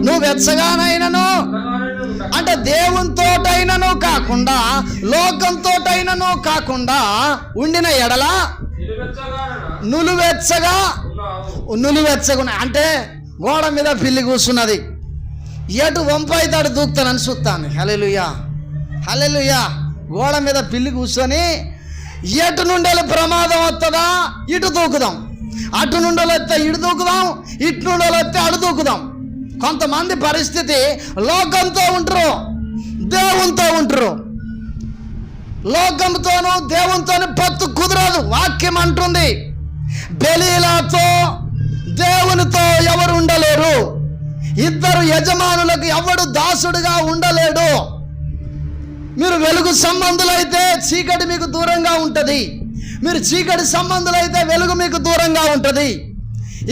Speaker 1: నువ్వు వెచ్చగానైనను అంటే దేవునితోటైనను కాకుండా లోకంతోటైనను కాకుండా ఉండిన ఎడల నులువెచ్చగా అంటే గోడ మీద పిల్లి కూర్చున్నది, ఎటు వంపైతాడు దూకుతానని చూస్తాను. హల్లెలూయా, హల్లెలూయా. గోడ మీద పిల్లి కూర్చొని ఎటు నుండి ప్రమాదం వస్తుందా ఇటు దూకుదాం, అటు నుండి వస్తే ఇటు దూకుదాం, ఇటు నుండి వస్తే అటు దూకుదాం. కొంతమంది పరిస్థితి లోకంతో ఉంటారు, దేవునితో ఉంటారు. లోకంతోనూ దేవునితోనూ పొత్తు కుదరదు. వాక్యం అంటుంది, బెలీలాతో దేవునితో ఎవరు ఉండలేరు, ఇద్దరు యజమానులకు ఎవడు దాసుడుగా ఉండలేడు. మీరు వెలుగు సంబంధులైతే చీకటి మీకు దూరంగా ఉంటుంది, మీరు చీకటి సంబంధులైతే వెలుగు మీకు దూరంగా ఉంటుంది.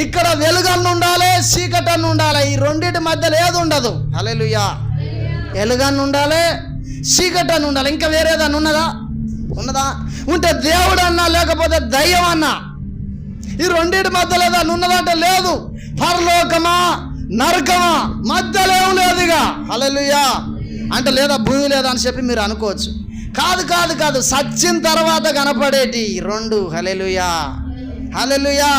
Speaker 1: ఇక్కడ వెలుగన్ను ఉండాలి, చీకటన్ను ఉండాలి. ఈ రెండింటి మధ్యలో ఏది ఉండదు. హల్లెలూయా. వెలుగన్ను ఉండాలి, చీకటన్ను ఉండాలి. ఇంకా వేరేదన్నా ఉన్నదా? ఉంటే దేవుడు అన్నా లేకపోతే దయ్యం అన్నా, ఈ రెండింటి మధ్యలో ఏదన్నా ఉన్నదంటే లేదు. పరలోకమా నరకమా మధ్యలో ఏం లేదు ఇక. హల్లెలూయా. అంటే లేదా భూమి లేదా అని చెప్పి మీరు అనుకోవచ్చు. కాదు, సచ్చిన తర్వాత కనపడేటి రెండు. హల్లెలూయా, హల్లెలూయా.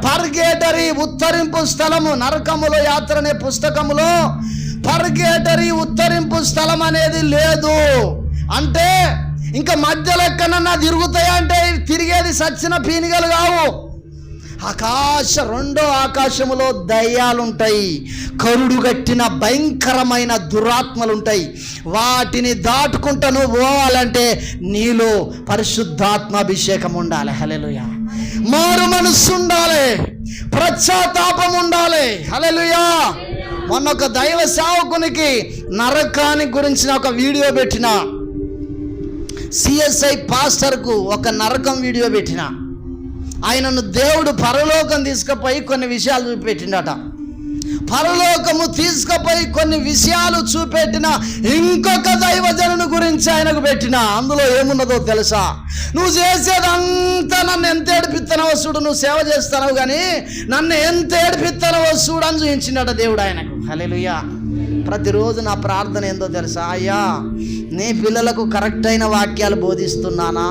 Speaker 1: పర్గేటరీ ఉత్తరింపు స్థలము, నరకములో యాత్ర అనే పుస్తకములో పర్గేటరీ ఉత్తరింపు స్థలం అనేది లేదు. అంటే ఇంకా మధ్యలో ఎక్కడన్నా తిరుగుతాయా అంటే తిరిగేది సచ్చిన పీనిగలు కావు. రెండో ఆకాశములో దయ్యాలుంటాయి, కరుడు గట్టిన భయంకరమైన దురాత్మలుంటాయి. వాటిని దాటుకుంటూ నువ్వు పోవాలంటే నీలో పరిశుద్ధాత్మాభిషేకం ఉండాలి. హల్లెలూయా. మారు మనస్సు ఉండాలి, పశ్చాత్తాపం ఉండాలి. హల్లెలూయా. మొన్న ఒక దైవ సేవకునికి నరకాన్ని గురించిన ఒక వీడియో పెట్టిన, సిఎస్ఐ పాస్టర్కు ఒక నరకం వీడియో పెట్టిన. ఆయనను దేవుడు పరలోకం తీసుకుపోయి కొన్ని విషయాలు చూపెట్టిండట. పరలోకము తీసుకుపోయి కొన్ని విషయాలు చూపెట్టిన ఇంకొక దైవజనుని గురించి ఆయనకు పెట్టిన. అందులో ఏమున్నదో తెలుసా? నువ్వు చేసేదంతా నన్ను ఎంత ఏడిపిస్తున్నావో చూడు, నువ్వు సేవ చేస్తున్నావు కానీ నన్ను ఎంత ఏడిపిస్తున్నావో చూడు అని చూపించిండట దేవుడు ఆయనకు. హల్లెలూయా. ప్రతిరోజు నా ప్రార్థన ఏందో తెలుసా? అయ్యా, నీ పిల్లలకు కరెక్ట్ అయిన వాక్యాలు బోధిస్తున్నానా,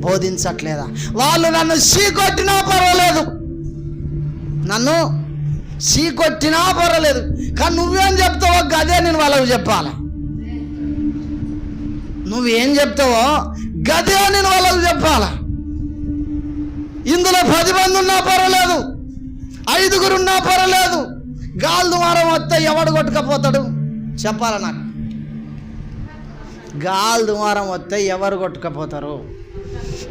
Speaker 1: బోధించట్లేదా? వాళ్ళు నన్ను చీకొట్టినా పర్వాలేదు, నన్ను చీకొట్టినా పర్వాలేదు, కానీ నువ్వేం చెప్తావో గదే నేను వాళ్ళకు చెప్పాలి. నువ్వేం చెప్తావో గదే నేను వాళ్ళకు చెప్పాలి. ఇందులో 10 మంది ఉన్నా పర్వాలేదు, 5 ఉన్నా పర్వాలేదు, గాలి దుమారం వస్తే ఎవడు కొట్టుకపోతాడు చెప్పాలి నాకు. గాలి దుమారం వస్తే ఎవరు కొట్టుకపోతారు?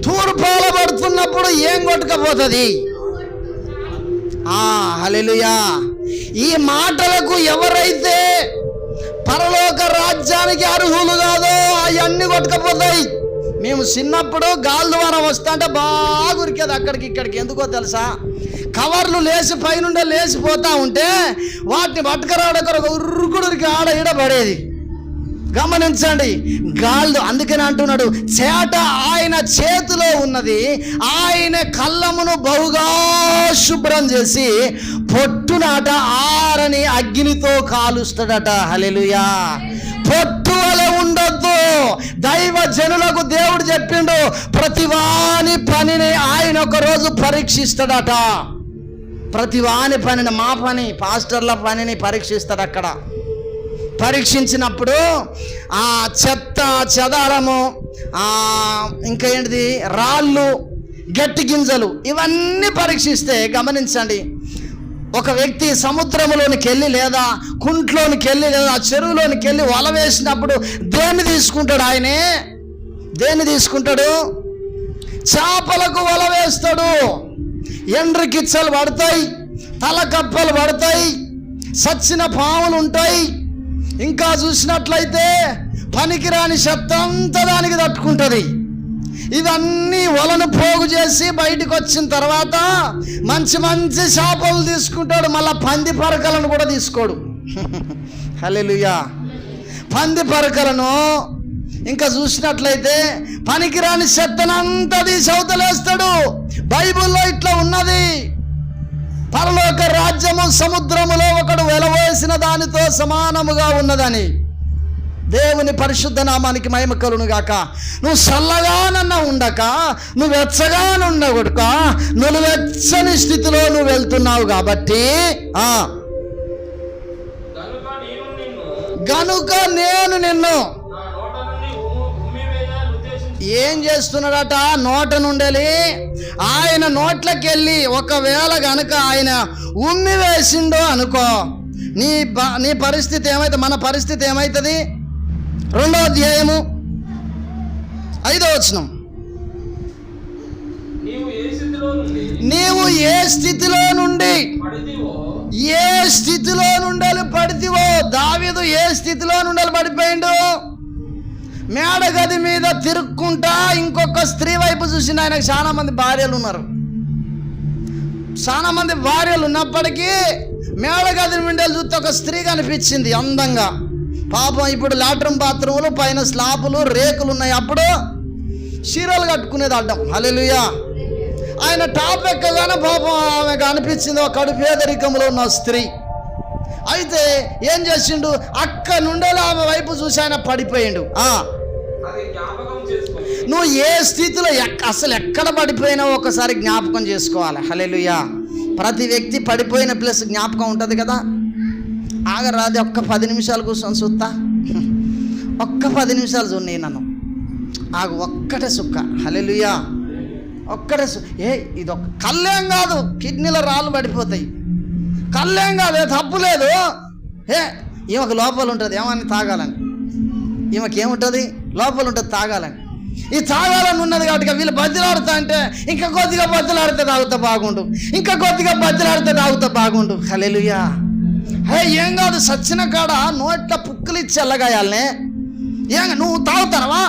Speaker 1: తూర్పాల పడుతున్నప్పుడు ఏం కొట్టుకపోతుంది? హల్లెలూయా. ఈ మాటలకు ఎవరైతే పరలోక రాజ్యానికి అర్హులు కాదో అవన్నీ కొట్టుకపోతాయి. మేము చిన్నప్పుడు గాలి ద్వారం వస్తా అంటే బాగా ఉరికేది అక్కడికి ఇక్కడికి. ఎందుకో తెలుసా? కవర్లు లేచి పైనుండే లేచిపోతా ఉంటే వాటిని పట్టుకురావడం ఉరుకుడురికి ఆడ ఈడ పడేది. గమనించండి, గాళ్ళు అందుకని అంటున్నాడు, చేట ఆయన చేతిలో ఉన్నది, ఆయన కళ్ళమును బహుగా శుభ్రం చేసి పొట్టునాట ఆరని అగ్నితో కాలుస్తాడట. హల్లెలూయా. పొట్టు వలె ఉండొద్దు. దైవ జనులకు దేవుడు చెప్పిండు, ప్రతివాని పనిని ఆయన ఒక రోజు పరీక్షిస్తాడట. ప్రతివాని పనిని, మా పని, పాస్టర్ల పనిని పరీక్షిస్తాడు. అక్కడ పరీక్షించినప్పుడు ఆ చెత్త చెదారము, ఇంకా ఏంటిది, రాళ్ళు, గట్టి గింజలు, ఇవన్నీ పరీక్షిస్తే గమనించండి, ఒక వ్యక్తి సముద్రంలోనికి వెళ్ళి లేదా కుంట్లోనికి వెళ్ళి లేదా చెరువులోనికి వెళ్ళి వల వేసినప్పుడు దేన్ని తీసుకుంటాడు? ఆయనే దేన్ని తీసుకుంటాడు? చేపలకు వల వేస్తాడు. ఎండ్రికిచ్చలు పడతాయి, తలకప్పలు పడతాయి, సచ్చిన పాములు ఉంటాయి. ఇంకా చూసినట్లయితే పనికిరాని చెత్త అంతా దానికి తట్టుకుంటుంది. ఇవన్నీ వలను పోగు చేసి బయటకు వచ్చిన తర్వాత మంచి మంచి చేపలు తీసుకుంటాడు. మళ్ళీ పంది పరకలను కూడా తీసుకోడు. హల్లెలూయా. పంది పరకలను ఇంకా చూసినట్లయితే పనికిరాని చెత్తనంతా తీసి అవతలేస్తాడు. బైబిల్లో ఇట్లా ఉన్నది, పరలోక రాజ్యము సముద్రములో ఒకడు వెలవేసిన దానితో సమానముగా ఉన్నదని. దేవుని పరిశుద్ధ నామానికి మహిమ కలుగును గాక. నువ్వు చల్లగానన్నా ఉండక, నువ్వు వెచ్చగానుండగొడుక, నువ్వు వెచ్చని స్థితిలో నువ్వు వెళ్తున్నావు కాబట్టి గనుక నేను నిన్ను ఏం చేస్తున్నాడట? నోట నుండి ఆయన నోట్లకి వెళ్ళి ఒకవేళ గనుక ఆయన ఉమ్మి వేసిండో అనుకో, నీ పరిస్థితి ఏమైతే, మన పరిస్థితి ఏమవుతుంది? 2వ అధ్యాయము 5వ వచనం. నీవు ఏ స్థితిలో నుండి పడితివో, దావీదు ఏ స్థితిలో నుండి పడిపోయిండు? మేడగది మీద తిరుక్కుంటా ఇంకొక స్త్రీ వైపు చూసిన ఆయనకు చాలా మంది భార్యలు ఉన్నారు. చాలా మంది భార్యలు ఉన్నప్పటికీ మేడగది మిండలు చూస్తే ఒక స్త్రీ కనిపించింది అందంగా. పాపం ఇప్పుడు లాట్రూమ్ బాత్రూములు పైన స్లాపులు రేకులు ఉన్నాయి, అప్పుడు చీరలు కట్టుకునేది అడ్డం. హల్లెలూయా. ఆయన టాప్ ఎక్కగానే పాపం ఆమెకు అనిపించింది ఒక కడు పేదరికంలో ఉన్న స్త్రీ. అయితే ఏం చేసిండు? అక్క నుండి ఆమె వైపు చూసి ఆయన పడిపోయిండు. నువ్వు ఏ స్థితిలో అసలు ఎక్కడ పడిపోయినావు ఒకసారి జ్ఞాపకం చేసుకోవాలి. హల్లెలూయా. ప్రతి వ్యక్తి పడిపోయిన ప్లేస్ జ్ఞాపకం ఉంటుంది కదా. ఆగరాది, ఒక్క 10 నిమిషాలు కూర్చొని చూస్తా, ఒక్క 10 నిమిషాలు చూడండి నన్ను. ఆగు, ఒక్కటే సుక్క. హల్లెలూయా. ఒక్కటే ఇది ఒక్క కళ్ళేం కాదు, కిడ్నీలో రాళ్ళు పడిపోతాయి. కళ్ళేం కాదు, తప్పు లేదు. ఈమెకు లోపల ఉంటుంది ఏమని తాగాలని, ఈమెకి ఏముంటుంది? లోపల ఉంటుంది తాగాలని. ఈ తాగాలని ఉన్నది కాబట్టి వీళ్ళు బద్దలాడుతా అంటే ఇంకా కొద్దిగా బద్దలాడితే తాగుతా బాగుండు, ఇంకా కొద్దిగా బద్దలాడితే తాగుతా బాగుండు. హల్లెలూయా. ఏం కాదు, సచ్చిన కాడ నోట్ల పుక్కులు ఇచ్చి ఎల్లగాయాలనే. నువ్వు తాగుతానవా?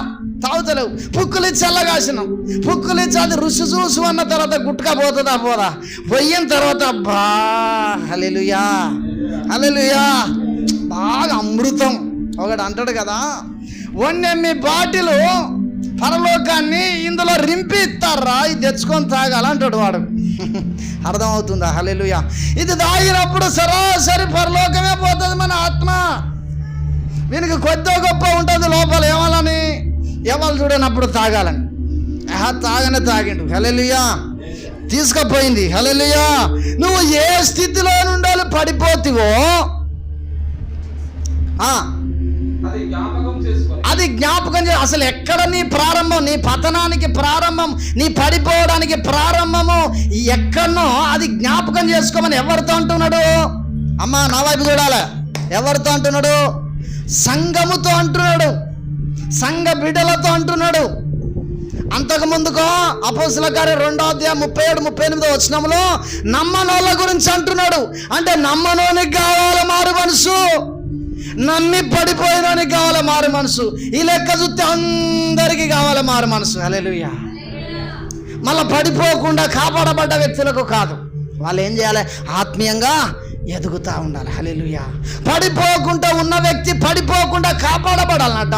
Speaker 1: తాగుతలేవు. పుక్కులు ఇచ్చి ఎల్లగాసినావు. పుక్కులు ఇచ్చి అది రుచి చూసు అన్న తర్వాత గుట్టుగా పోతుందా? పోదా? పోయిన తర్వాత అబ్బా హల్లెలూయా, హల్లెలూయా, బాగా అమృతం. ఒకడు అంటాడు కదా, మీ బాటిలు పరలోకాన్ని ఇందులో రింపి ఇస్తారా, ఇది తెచ్చుకొని తాగాలంటాడు వాడు. అర్థమవుతుందా? హల్లెలూయా. ఇది తాగినప్పుడు సరాసరి పరలోకమే పోతుంది మన ఆత్మ. వీనికి కొద్ది గొప్ప ఉంటుంది లోపల, ఏమాలని ఎవరు చూడనప్పుడు తాగాలని. తాగనే తాగిండు. హల్లెలూయా. తీసుకుపోయింది. హల్లెలూయా. నువ్వు ఏ స్థితిలో నుండి పడిపోతివో అది జ్ఞాపకం చే. అసలు ఎక్కడ నీ ప్రారంభం, నీ పతనానికి ప్రారంభం, నీ పడిపోవడానికి ప్రారంభము ఎక్కడనో అది జ్ఞాపకం చేసుకోమని ఎవరితో అంటున్నాడు? అమ్మా నా వైపు చూడాలి. ఎవరితో అంటున్నాడు? సంఘముతో అంటున్నాడు, సంఘ బిడ్డలతో అంటున్నాడు. అంతకుముందుకో అపోస్తలుల కార్యం 2వ అధ్యాయం 37-38 వచనంలో నమ్మనోళ్ళ గురించి అంటున్నాడు. అంటే నమ్మనోనికి కావాలి మారు మనసు, నమ్మి పడిపోయినానికి కావాలి మారు మనసు. ఈ లెక్క చూస్తే అందరికీ కావాలి మారు మనసు. హల్లెలూయా. మళ్ళీ పడిపోకుండా కాపాడబడ్డ వ్యక్తులకు కాదు. వాళ్ళు ఏం చేయాలి? ఆత్మీయంగా ఎదుగుతూ ఉండాలి. హల్లెలూయా. పడిపోకుండా ఉన్న వ్యక్తి పడిపోకుండా కాపాడబడాలన్నట.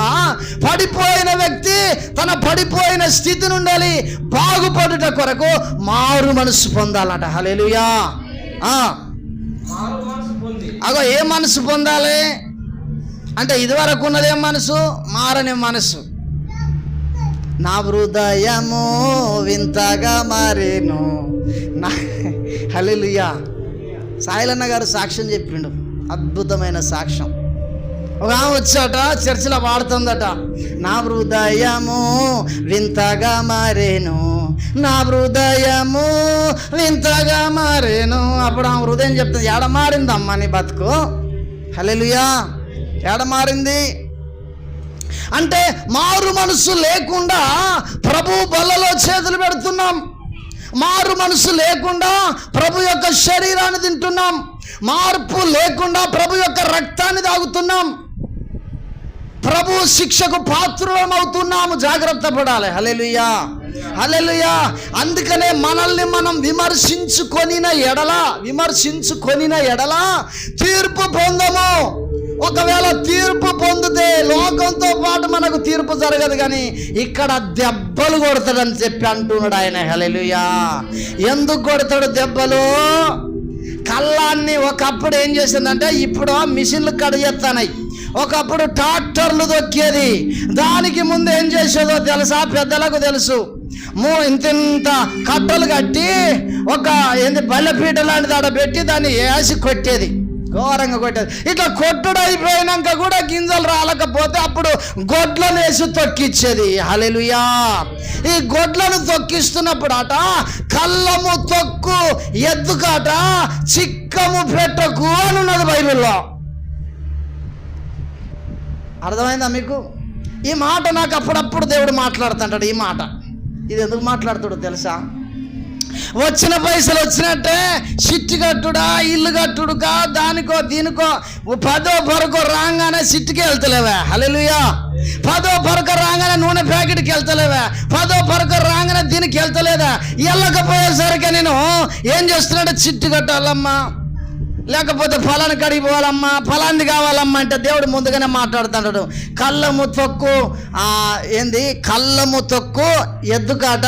Speaker 1: పడిపోయిన వ్యక్తి తన పడిపోయిన స్థితి నుండి బాగుపడుట కొరకు మారు మనసు పొందాలట. హల్లెలూయా. అగో ఏ మనసు పొందాలి అంటే ఇదివరకు ఉన్నదే మనసు, మారని మనసు. నా హృదయము వింతగా మారేను. హల్లెలూయా. సాయిలన్న గారు సాక్ష్యం చెప్పిండు, అద్భుతమైన సాక్ష్యం. ఒక ఆమె వచ్చాట, చర్చిలో పాడుతుందట, నా హృదయము వింతగా మారేను, నా హృదయము వింతగా మారేను. అప్పుడు ఆమె హృదయం చెప్తుంది, ఏడ మారిందమ్మా నీ బతుకు? హల్లెలూయా. ఏడ మారింది అంటే మారు మనసు లేకుండా ప్రభు బల్లలో చేతులు పెడుతున్నాం. మారు మనసు లేకుండా ప్రభు యొక్క శరీరాన్ని తింటున్నాం. మార్పు లేకుండా ప్రభు యొక్క రక్తాన్ని తాగుతున్నాం. ప్రభు శిక్షకు పాత్రులం అవుతున్నాము. జాగ్రత్త పడాలి. హల్లెలూయా. హల్లెలూయా. అందుకనే మనల్ని మనం విమర్శించుకొనిన ఎడల తీర్పు పొందము. ఒకవేళ తీర్పు పొందితే లోకంతో పాటు మనకు తీర్పు జరగదు, కానీ ఇక్కడ దెబ్బలు కొడతాడని చెప్పి అంటున్నాడు ఆయన. హల్లెలూయా. ఎందుకు కొడతాడు దెబ్బలు? కళ్ళాన్ని ఒకప్పుడు ఏం చేసిందంటే, ఇప్పుడు మిషన్లు కడిగేస్తానాయి, ఒకప్పుడు ట్రాక్టర్లు దొక్కేది. దానికి ముందు ఏం చేసేదో తెలుసా? పెద్దలకు తెలుసు. ఇంత కట్టలు కట్టి ఒక బల్లెపీట లాంటిది ఆడ పెట్టి దాన్ని వేసి కొట్టేది, ఘోరంగా కొట్టేది. ఇట్లా కొట్టుడు అయిపోయినాక కూడా గింజలు రాలకపోతే అప్పుడు గొడ్లను వేసి తొక్కిచ్చేది. హల్లెలూయా. ఈ గొడ్లను తొక్కిస్తున్నప్పుడు అట కళ్ళము తొక్కు ఎద్దుకాట చిక్కము పెట్టకు అని ఉన్నది బైబిల్లో. అర్థమైందా మీకు? ఈ మాట నాకు అప్పుడప్పుడు దేవుడు మాట్లాడుతుంటాడు. ఈ మాట ఇది ఎందుకు మాట్లాడుతాడో తెలుసా? వచ్చిన పైసలు వచ్చినట్టే సిట్టి కట్టుడా, ఇల్లు కట్టుడుగా, దానికో దీనికో 10వ పరకో రాగానే సిట్టికి వెళ్తలేవా? హల్లెలూయా. 10వ పరక రాగానే నూనె ప్యాకెట్కి వెళ్తలేవా? 10వ పరక రాగానే దీనికి వెళ్తలేదా? వెళ్ళకపోయేసరికి నేను ఏం చేస్తున్నాడు? చిట్టు కట్టాలమ్మా, లేకపోతే ఫలాన్ని కడిగి పోవాలమ్మా, ఫలాన్ని కావాలమ్మా అంటే దేవుడు ముందుగానే మాట్లాడుతున్నాడు. కళ్ళము తొక్కు ఎద్దుకాట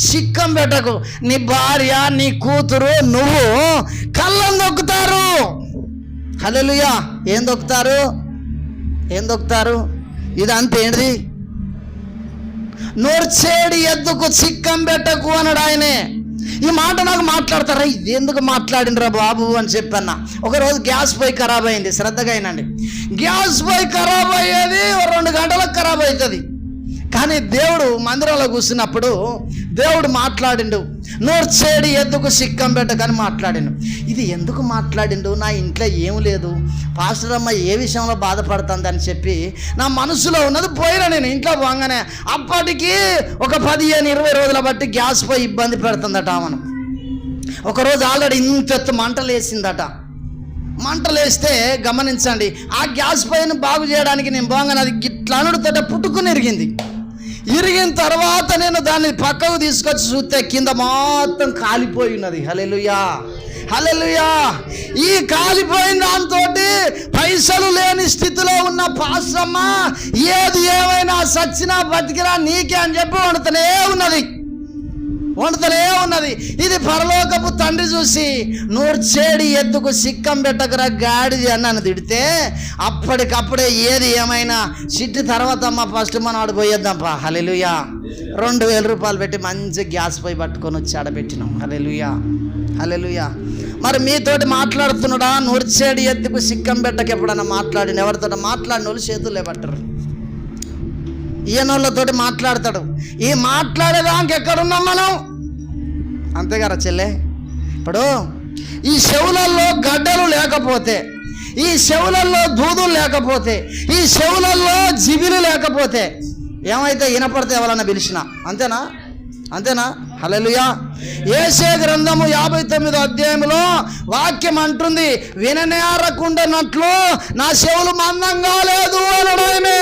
Speaker 1: సిక్కం పెట్టకు. నీ భార్య, నీ కూతురు, నువ్వు కళ్ళం దొక్కుతారు. హల్లెలూయా. ఏం దొక్కుతారు? ఇదంతా ఏంటిది? నోర్చేడి ఎద్దుకు సిక్కం పెట్టకు అన్నాడు ఆయనే. ఈ మాట నాకు మాట్లాడతారా? ఇది ఎందుకు మాట్లాడినరా బాబు అని చెప్పన్నా. ఒకరోజు గ్యాస్ పొయ్యి ఖరాబ్ అయింది. శ్రద్ధగా అయినండి. గ్యాస్ పొయ్యి ఖరాబ్ అయ్యేది 2 గంటలకు ఖరాబ్ అవుతుంది. కానీ దేవుడు మందిరంలో కూర్చున్నప్పుడు దేవుడు మాట్లాడిండు, నోర్చేడి ఎద్దుకు సిక్కం పెట్టకని మాట్లాడిండు. ఇది ఎందుకు మాట్లాడిండు? నా ఇంట్లో ఏం లేదు, పాస్టర్ అమ్మ ఏ విషయంలో బాధపడుతుందని చెప్పి నా మనసులో ఉన్నది పోయినా. నేను ఇంట్లో పోగానే అప్పటికి ఒక 15-20 రోజుల బట్టి గ్యాస్ పోయి ఇబ్బంది పెడుతుందట. మనం ఒకరోజు ఆల్రెడీ ఇంత మంటలు వేసిందట. మంటలు వేస్తే గమనించండి, ఆ గ్యాస్ పైన బాగు చేయడానికి నేను పోగానే అది గిట్లా అనుడుతోట పుట్టుకుని ఇరిగిన తర్వాత నేను దాన్ని పక్కకు తీసుకొచ్చి చూస్తే కింద మొత్తం కాలిపోయి ఉన్నది. హల్లెలూయా. హల్లెలూయా. ఈ కాలిపోయిన దాంతో పైసలు లేని స్థితిలో ఉన్న పాస్టమ్మ ఏది ఏమైనా సచ్చినా బతికినా నీకే అని చెప్పి వండుతూనే ఉన్నది. ఇది పరలోకపు తండ్రి చూసి, నూర్చేడి ఎద్దుకు సిక్కం పెట్టకరా గాడిది అన్నాను తిడితే, అప్పటికప్పుడే ఏది ఏమైనా సిట్టి తర్వాత అమ్మ ఫస్ట్ మనం ఆడు పోయేద్దాంపా. హల్లెలూయా. 2000 రూపాయలు పెట్టి మంచి గ్యాస్ పొయ్యి పట్టుకొని వచ్చి ఆడబెట్టినాం. హల్లెలూయా. హల్లెలూయా. మరి మీతోటి మాట్లాడుతున్నాడా? నూర్చేడి ఎద్దుకు సిక్కం పెట్టక ఎప్పుడన్నా మాట్లాడిన? ఎవరితో మాట్లాడిన వాళ్ళు చేతులే పట్టరు. ఈయనోళ్ళతోటి మాట్లాడతాడు. ఈ మాట్లాడేదానికి ఎక్కడున్నాం మనం? అంతేగారా చెల్లె? ఇప్పుడు ఈ చెవులల్లో గడ్డలు లేకపోతే, ఈ చెవులల్లో దూదులు లేకపోతే, ఈ చెవులల్లో జిబిలు లేకపోతే ఏమైతే వినపడితే ఎవరన్నా పిలిచినా అంతేనా? హల్లెలూయా. యేషయా గ్రంథము 59వ అధ్యాయంలో వాక్యం అంటుంది, విననేరకుండానట్లు నా చెవులు మందంగా లేదు అనడమే.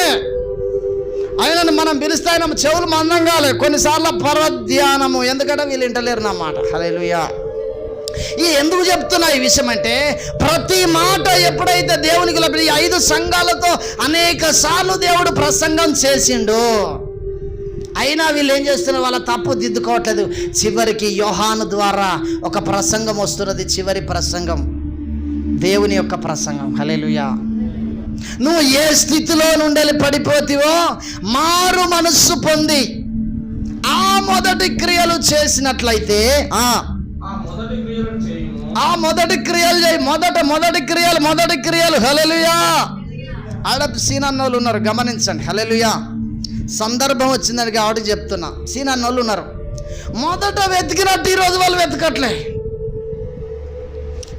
Speaker 1: ఆయనను మనం పిలిస్తే ఆయన చెవులు మందంగా లేదు. కొన్నిసార్లు పరధ్యానము, ఎందుకంటే వీళ్ళు వింటలేరు నా మాట. హల్లెలూయా. ఈ ఎందుకు చెప్తున్నా ఈ విషయం అంటే, ప్రతి మాట ఎప్పుడైతే దేవునికి ఈ 5 సంఘాలతో అనేక సార్లు దేవుడు ప్రసంగం చేసిండు, అయినా వీళ్ళు ఏం చేస్తున్నారు, వాళ్ళ తప్పు దిద్దుకోవట్లేదు. చివరికి యోహాను ద్వారా ఒక ప్రసంగం వస్తున్నది, చివరి ప్రసంగం, దేవుని యొక్క ప్రసంగం. హల్లెలూయా. నువ్వు ఏ స్థితిలో నుండి పడిపోతావో మారు మనస్సు పొంది ఆ మొదటి క్రియలు చేసినట్లయితే ఆ మొదటి క్రియలు చేయి. మొదటి క్రియలు. హల్లెలూయా. ఆడ సీనన్నోళ్ళు ఉన్నారు, గమనించండి. హల్లెలూయా. సందర్భం వచ్చిందని కాబట్టి చెప్తున్నా. సీనన్నోళ్ళు ఉన్నారు, మొదట వెతికినట్టు ఈరోజు వాళ్ళు వెతకట్లే.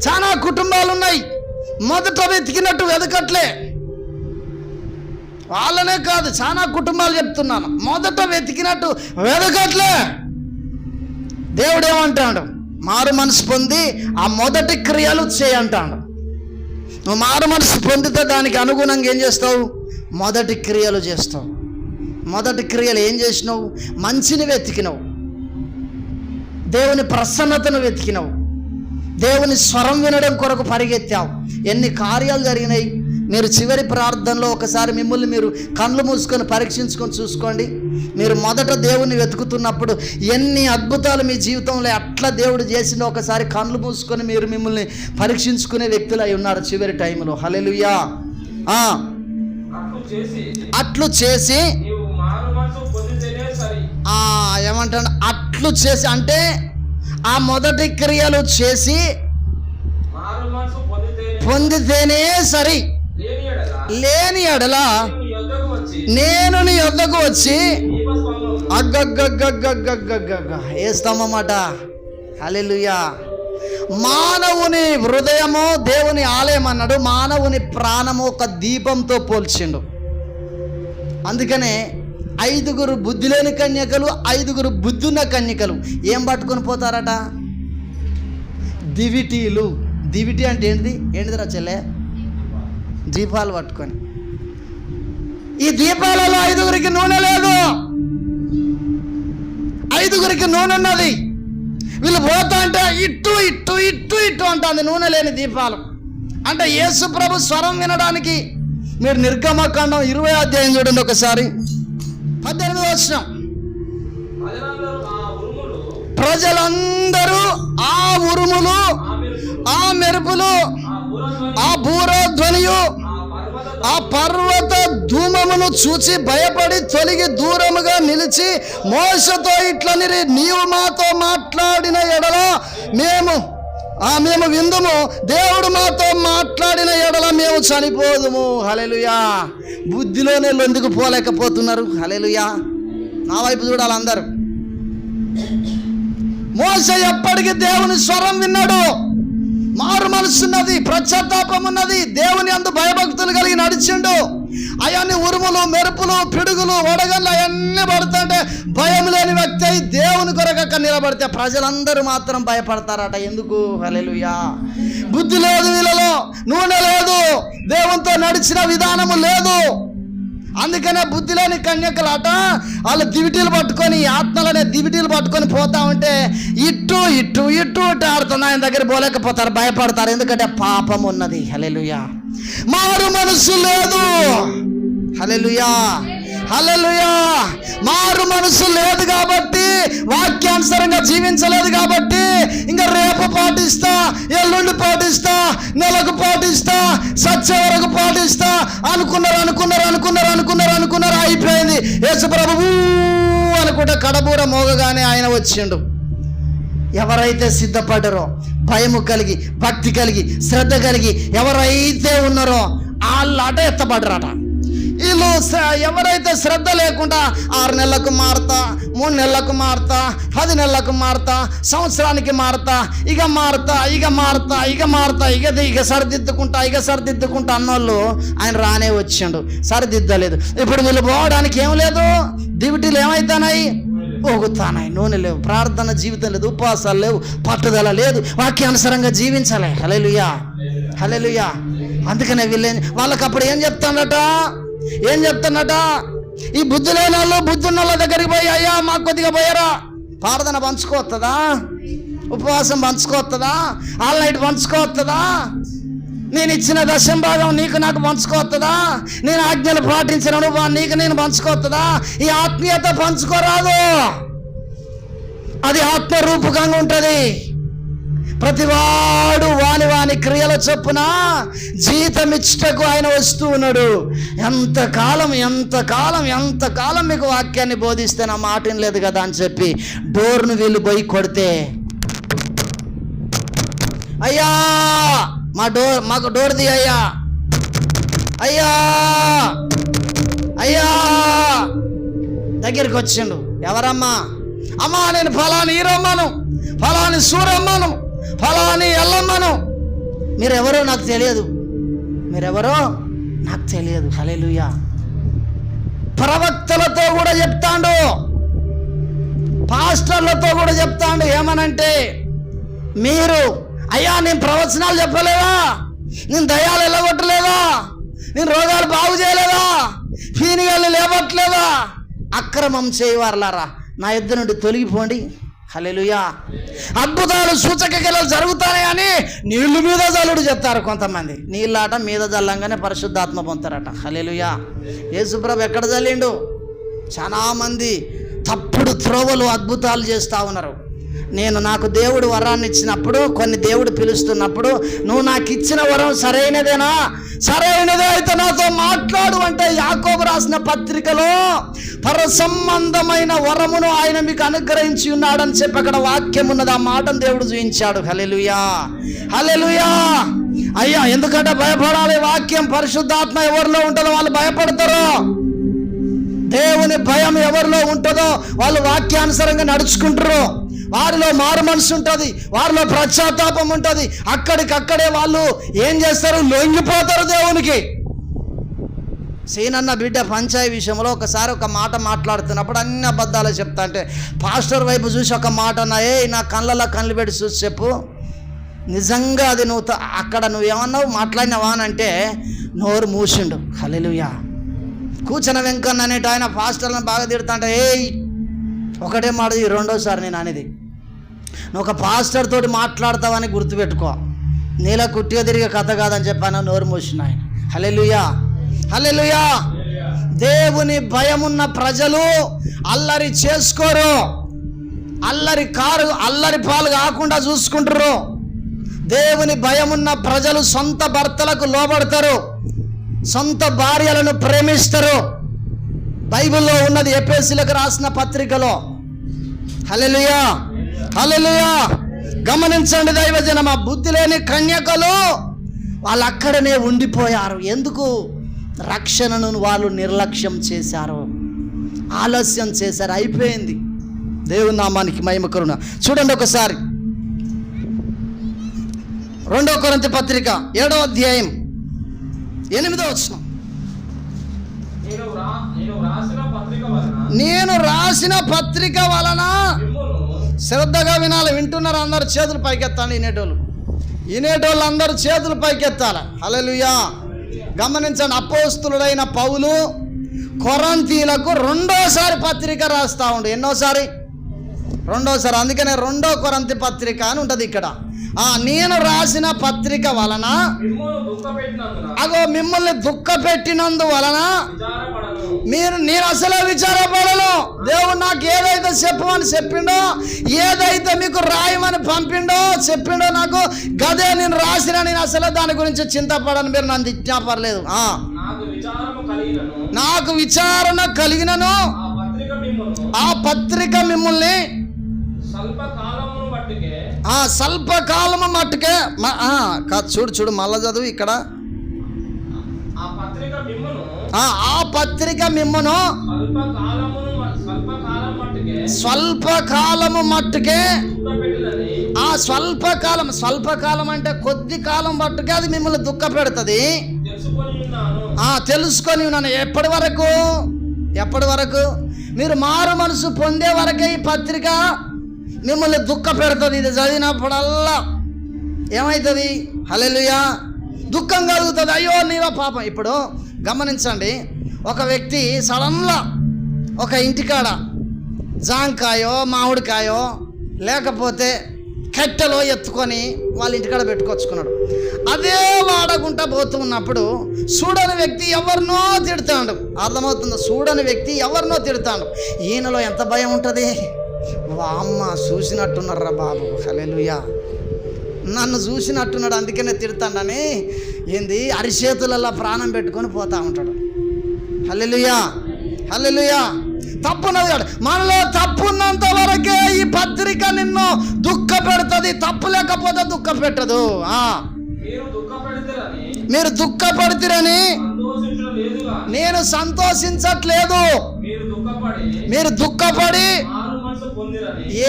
Speaker 1: చాలా కుటుంబాలు ఉన్నాయి, మొదట వెతికినట్టు వెతకట్లే. వాళ్ళనే కాదు, చాలా కుటుంబాలు చెప్తున్నాను, మొదట వెతికినట్టు వెతకట్లే. దేవుడు ఏమంటాడు, మారు మనసు పొంది ఆ మొదటి క్రియలు చేయంటాడు. నువ్వు మారు మనసు పొందితే దానికి అనుగుణంగా ఏం చేస్తావు, మొదటి క్రియలు చేస్తావు. మొదటి క్రియలు ఏం చేసినావు, మంచిని వెతికినావు, దేవుని ప్రసన్నతను వెతికినావు, దేవుని స్వరం వినడం కొరకు పరిగెత్తావు. ఎన్ని కార్యాలు జరిగినాయి. మీరు చివరి ప్రార్థనలో ఒకసారి మిమ్మల్ని మీరు కళ్ళు మూసుకొని పరీక్షించుకొని చూసుకోండి. మీరు మొదట దేవుని వెతుకుతున్నప్పుడు ఎన్ని అద్భుతాలు మీ జీవితంలో అట్లా దేవుడు చేసిన ఒకసారి కళ్ళు మూసుకొని మీరు మిమ్మల్ని పరీక్షించుకునే వ్యక్తులు అయి ఉన్నారు చివరి టైంలో. హల్లెలూయా. అట్లు చేసి ఏమంటాడు, అట్లు చేసి అంటే ఆ మొదటి క్రియలు చేసి పొందితేనే సరి. లేని ఎడల నేను నీ యొద్దకు వచ్చి ఏ స్తంభమాట. హల్లెలూయా. మానవుని హృదయము దేవుని ఆలయం అన్నాడు, మానవుని ప్రాణము ఒక దీపంతో పోల్చిండు. అందుకనే 5 బుద్ధి లేని కన్యకలు, 5 బుద్ధున్న కన్యకలు ఏం పట్టుకొని పోతారట, దివిటీలు. దివిటి అంటే ఏంటిదిరా చెల్లె, దీపాలు పట్టుకొని. ఈ దీపాలలో 5 నూనె లేదు, 5 నూనె ఉన్నది. వీళ్ళు పోతా అంటే ఇట్టు ఇట్టు ఇట్టు ఇట్టు అంటుంది నూనె లేని దీపాలు. అంటే యేసు ప్రభు స్వరం వినడానికి మీరు నిర్గమకాండం 20వ అధ్యాయం చూడండి ఒకసారి, 18వ వచనం. ప్రజలందరూ ఆ ఉరుములు, ఆ మెరుపులు, ఆ బూరధ్వనియు, ఆ పర్వత ధూమమును చూచి భయపడి తొలగి దూరముగా నిలిచి మోషతో ఇట్లనిరి, నీవు మాతో మాట్లాడిన ఎడల మేము విందుము, దేవుడు మాతో మాట్లాడిన ఎడల మేము చనిపోదుము. హల్లెలూయా. బుద్ధిలోనే లొందుకు పోలేకపోతున్నారు. హల్లెలూయా. నా వైపు చూడాలి అందరూ. మోషే ఎప్పటికీ దేవుని స్వరం విన్నాడు, మారు మనసున్నది, పశ్చాత్తాపం ఉన్నది, దేవుని అందు భయభక్తులు కలిగి నడిచిండు. అవన్నీ ఉరుములు, మెరుపులు, పిడుగులు, వడగళ్ళు అవన్నీ పడుతుంటే భయం లేని వ్యక్తి అయి దేవుని కొరక నిలబడితే ప్రజలందరూ మాత్రం భయపడతారట. ఎందుకు? హల్లెలూయా. బుద్ధి లేదు వీళ్ళలో, నూనె లేదు, దేవునితో నడిచిన విధానము లేదు. అందుకనే బుద్ధి లేని కన్యకలాట వాళ్ళు దివిటీలు పట్టుకొని, ఆత్మలనే దివిటీలు పట్టుకొని పోతా ఉంటే ఇట్టు ఇట్టు ఇట్టు ఇట్టు ఆడుతుంది. ఆయన దగ్గర పోలేకపోతారు, భయపడతారు. ఎందుకంటే పాపం ఉన్నది. హల్లెలూయా. మారు మనసు లేదు. హల్లెలూయా. హల్లెలూయా. మారు మనసు లేదు కాబట్టి, వాక్యానుసారంగా జీవించలేదు కాబట్టి, ఇంకా రేపు పాటిస్తా, ఎల్లుండి పాటిస్తా, నెలకు పాటిస్తా, సత్య వరకు పాటిస్తా అనుకున్నారు. అయిపోయింది. యేసు ప్రభువు అనుకుంటే కడబూర మోగగానే ఆయన వచ్చిండు. ఎవరైతే సిద్ధపడ్డారో, భయము కలిగి, భక్తి కలిగి, శ్రద్ధ కలిగి ఎవరైతే ఉన్నారో వాళ్ళు అట ఎత్తపడ్డారట. వీళ్ళు ఎవరైతే శ్రద్ధ లేకుండా 6 నెలలకు మారుతా, 3 నెలలకు మారుతా, 10 నెలలకు మారుతా, సంవత్సరానికి మారుతా, ఇక సరిదిద్దుకుంటా అన్నోళ్ళు ఆయన రానే వచ్చిండు, సరిదిద్దలేదు. ఇప్పుడు వీళ్ళు పోవడానికి ఏం లేదు, దివిటీలు ఏమైతున్నాయి, పోగుతానాయి, నూనె లేవు, ప్రార్థన జీవితం లేదు, ఉపవాసాలు లేవు, పట్టుదల లేదు, వాక్యానుసారంగా జీవించాలి. హల్లెలూయా. హల్లెలూయా. అందుకనే వాళ్ళకి అప్పుడు ఏం చెప్తాడట, ఈ బుద్ధి లేని వాళ్ళు బుద్ధున్న వాళ్ళ దగ్గరికి పోయి, అయ్యా మాకు కొద్దిగా పోయారా, ప్రార్థన పంచుకోవస్తుందా, ఉపవాసం పంచుకోవస్తుందా? All night పంచుకోవస్తుందా? నేను ఇచ్చిన దశం భాగం నీకు నాకు పంచుకోవస్తుందా? నేను ఆజ్ఞలు పాటించిన అనుభవం నీకు నేను పంచుకోవస్తుందా? ఈ ఆత్మీయత పంచుకోరాదు. అది ఆత్మరూపకంగా ఉంటుంది. ప్రతివాడు వాని క్రియల చొప్పున జీతమిచ్చటకు ఆయన వస్తూ ఉన్నాడు. ఎంతకాలం మీకు వాక్యాన్ని బోధిస్తే నా మాట లేదు కదా అని చెప్పి డోర్ను వీళ్ళు పోయి కొడితే, అయ్యా మాకు డోర్ ది అయ్యా, అయ్యా అయ్యా దగ్గరికి వచ్చిండు. ఎవరమ్మా? అమ్మా నేను ఫలాని ఈరమ్మను, ఫలాని సూరమ్మను, ఫలాని ఎల్లమ్మను. మీరెవరో నాకు తెలియదు. హల్లెలూయా. ప్రవక్తలతో కూడా చెప్తాండు, పాస్టర్లతో కూడా చెప్తాండు. ఏమనంటే, మీరు అయ్యా నేను ప్రవచనాలు చెప్పలేదా, నేను దయ్యాలు వెళ్ళగొట్టలేదా, నేను రోగాలు బాగు చేయలేదా, పీనిగాళ్ళు లేవట్లేదా, అక్రమం చేయవారులారా నా యుద్ధ నుండి తొలగిపోండి. హల్లెలూయా. అద్భుతాలు సూచక క్రియలు జరుగుతాయి అని నీళ్ళు మీద జల్లుడు చెప్తారు కొంతమంది. నీళ్ళాట మీద జల్లంగానే పరిశుద్ధాత్మ పొందుతారట. హల్లెలూయా. యేసుప్రభు ఎక్కడ జల్లిండు? చాలా మంది తప్పుడు త్రోవలు అద్భుతాలు చేస్తూ ఉన్నారు. నాకు దేవుడు వరాన్ని ఇచ్చినప్పుడు, కొన్ని దేవుడు పిలుస్తున్నప్పుడు, నువ్వు నాకు ఇచ్చిన వరం సరైనదేనా? సరైనదే అయితే నాతో మాట్లాడు అంటే యాకోబు రాసిన పత్రికలో పరసంబంధమైన వరమును ఆయన మీకు అనుగ్రహించి ఉన్నాడని చెప్పి అక్కడ వాక్యం ఉన్నది. ఆ మాటను దేవుడు చూపించాడు. హల్లెలూయా, హల్లెలూయా. అయ్యా ఎందుకంటే భయపడాలి. వాక్యం పరిశుద్ధాత్మ ఎవరిలో ఉంటుందో వాళ్ళు భయపడతారు. దేవుని భయం ఎవరిలో ఉంటుందో వాళ్ళు వాక్యానుసారంగా నడుచుకుంటారు. వారిలో మారు మనసు ఉంటుంది, వారిలో పశ్చాత్తాపం ఉంటుంది. అక్కడికక్కడే వాళ్ళు ఏం చేస్తారు? లొంగిపోతారు దేవునికి. సీనన్న బిడ్డ పంచాయి విషయంలో ఒకసారి ఒక మాట మాట్లాడుతున్నప్పుడు అన్ని అబద్ధాలు చెప్తా అంటే పాస్టర్ వైపు చూసి ఒక మాట అన్నా, నా కళ్ళల్లో కళ్ళు పెట్టి చూసి చెప్పు, నిజంగా అది అక్కడ నువ్వేమన్నావు మాట్లాడినావా అని అంటే నోరు మూసిండు. హల్లెలూయా. కూర్చున్న వెంకన్న అనేటి ఆయన పాస్టర్లను బాగా తిడతా అంటే, ఒకటే మాట, ఈ రెండోసారి నేను అనేది, నువ్వు ఒక పాస్టర్ తోటి మాట్లాడతావని గుర్తుపెట్టుకో, నీలా కుట్టిగా తిరిగే కథ కాదని చెప్పాను. నోరు మూసిన ఆయన. హల్లెలూయా, హల్లెలూయా. దేవుని భయమున్న ప్రజలు అల్లరి చేసుకోరు, అల్లరి పాలు కాకుండా చూసుకుంటారు. దేవుని భయమున్న ప్రజలు సొంత భర్తలకు లోబడతారు, సొంత భార్యలను ప్రేమిస్తారు. బైబిల్లో ఉన్నది ఎఫెసీయులకు రాసిన పత్రికలో. హల్లెలూయా, హల్లెలూయా. గమనించండి దైవజనమా, బుద్ధి లేని కన్యకలు వాళ్ళు అక్కడనే ఉండిపోయారు. ఎందుకు? రక్షణను వాళ్ళు నిర్లక్ష్యం చేశారు, ఆలస్యం చేశారు. అయిపోయింది. దేవుని నామానికి మహిమ కరుణ. చూడండి ఒకసారి 2 కొరింథీ పత్రిక 7వ అధ్యాయం 8వ వచనం. నేను రాసిన పత్రిక వలన శ్రద్ధగా వినాలి. వింటున్నారు అందరు? చేతులు పైకెత్తాలి. వినేటోళ్ళు అందరూ చేతులు పైకెత్తాలి. హల్లెలూయా. గమనించండి, అపోస్తులుడైన పౌలు కొరింథీయులకు 2వ పత్రిక రాస్తా ఉండు. ఎన్నోసారి? 2వ. అందుకనే 2 కొరింథీ పత్రిక అని ఉంటుంది ఇక్కడ. నేను రాసిన పత్రిక వలన మిమ్మల్ని దుఃఖ పెట్టినందు వలన నేను అసలే విచారపడను. దేవుడు నాకు ఏదైతే చెప్పమని చెప్పిండో, ఏదైతే మీకు రాయమని పంపిండో చెప్పిండో, నాకు గదే నేను రాసిన. నేను అసలే దాని గురించి చింతపడను. మీరు నన్ను జ్ఞాపడలేదు. నాకు విచారణ కలిగినను ఆ పత్రిక మిమ్మల్ని స్వల్పకాలము మట్టుకే చూడు మళ్ళా చదువు ఇక్కడ. ఆ పత్రిక మిమ్మను స్వల్పకాలము మట్టుకే, ఆ స్వల్పకాలం అంటే కొద్ది కాలం మట్టుకే అది మిమ్మల్ని దుఃఖ పెడుతుంది. తెలుసుకొని ఉన్నాను. ఎప్పటి వరకు? మీరు మారు మనసు పొందే వరకే ఈ పత్రిక మిమ్మల్ని దుఃఖ పెడుతుంది. ఇది చదివినప్పుడల్లా ఏమవుతుంది? హల్లెలూయా. దుఃఖం కలుగుతుంది. అయ్యో నీవా పాపం. ఇప్పుడు గమనించండి, ఒక వ్యక్తి సడన్గా ఒక ఇంటికాడ జాంకాయో మామిడికాయో లేకపోతే కట్టెలో ఎత్తుకొని వాళ్ళ ఇంటికాడ పెట్టుకొచ్చుకున్నాడు. అదే వాడకుండా పోతూ ఉన్నప్పుడు చూడని వ్యక్తి ఎవరినో తిడతాడు. అర్థమవుతుందా? చూడని వ్యక్తి ఎవరినో తిడతాడు. ఈయనలో ఎంత భయం ఉంటుంది, అమ్మ చూసినట్టున్నారా బాబు, హల్లెలూయా, నన్ను చూసినట్టున్నాడు అందుకనే తిడతాడని ఏంది అరిచేతులలో ప్రాణం పెట్టుకొని పోతా ఉంటాడు. హల్లెలూయా, హల్లెలూయా. తప్పున్నది కాదు, మనలో తప్పున్నంత వరకే ఈ పత్రిక నిన్ను దుఃఖ పెడుతుంది, తప్పు లేకపోతే దుఃఖ పెట్టదు. మీరు దుఃఖపడితిరని నేను సంతోషించట్లేదు. మీరు దుఃఖపడి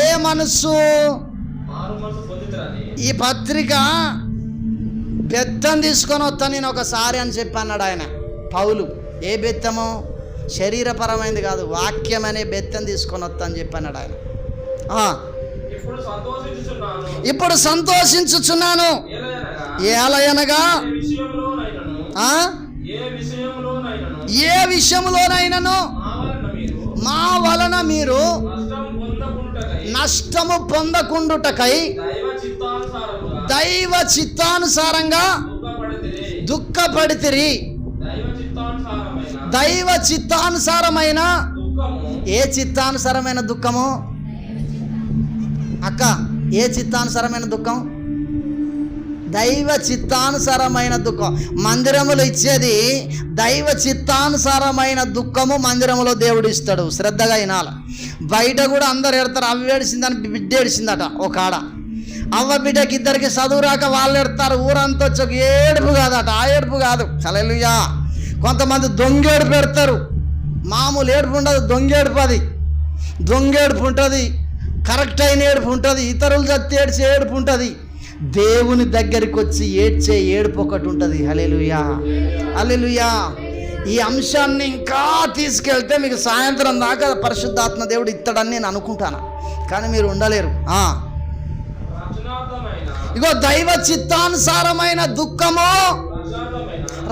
Speaker 1: ఏ మనస్సు, ఈ పత్రిక బెత్తం తీసుకొని వస్తా నేను ఒకసారి అని చెప్పి అన్నాడు ఆయన పౌలు. ఏ బెత్తము? శరీరపరమైనది కాదు, వాక్యం అనే బెత్తం తీసుకొని వస్తా అని చెప్పి అన్నాడు ఆయన. ఇప్పుడు సంతోషించుచున్నాను, ఏలయనగా ఏ విషయంలోనైనను మా వలన మీరు నష్టము పొందకుండుటకై దైవ చిత్తానుసారంగా దుఃఖపడితిరి. దైవ చిత్తానుసారమైన ఏ చిత్తానుసారమైన దుఃఖము అక్క? ఏ చిత్తానుసారమైన దుఃఖం? దైవ చిత్తానుసారమైన దుఃఖం. మందిరములు ఇచ్చేది దైవ చిత్తానుసారమైన దుఃఖము మందిరములో దేవుడు ఇస్తాడు. శ్రద్ధగా వినాలి. బయట కూడా అందరు ఎడతారు. అవ్వ ఏడిసిందని బిడ్డ ఏడిసిందట ఒక ఆడ. అవ్వ బిడ్డకి ఇద్దరికి చదువు రాక వాళ్ళు ఎడతారు. ఊరంతా వచ్చి ఏడుపు కాదట, ఆ ఏడుపు కాదు. హల్లెలూయా. కొంతమంది దొంగేడుపు పెడతారు. మామూలు ఏడుపు ఉండదు, దొంగేడుపు. అది దొంగేడుపు ఉంటుంది, కరెక్ట్ అయిన ఏడుపు ఉంటుంది, ఇతరులు చచ్చి ఏడ్చే ఏడుపు ఉంటుంది. దేవుని దగ్గరికి వచ్చి ఏడ్చే ఏడుపు ఒకటి ఉంటుంది. హల్లెలూయా, హల్లెలూయా. ఈ అంశాన్ని ఇంకా తీసుకెళ్తే మీకు సాయంత్రం దాకా పరిశుద్ధాత్మ దేవుడు ఇస్తాడని నేను అనుకుంటాను, కానీ మీరు ఉండలేరు. ఇగో దైవ చిత్తానుసారమైన దుఃఖము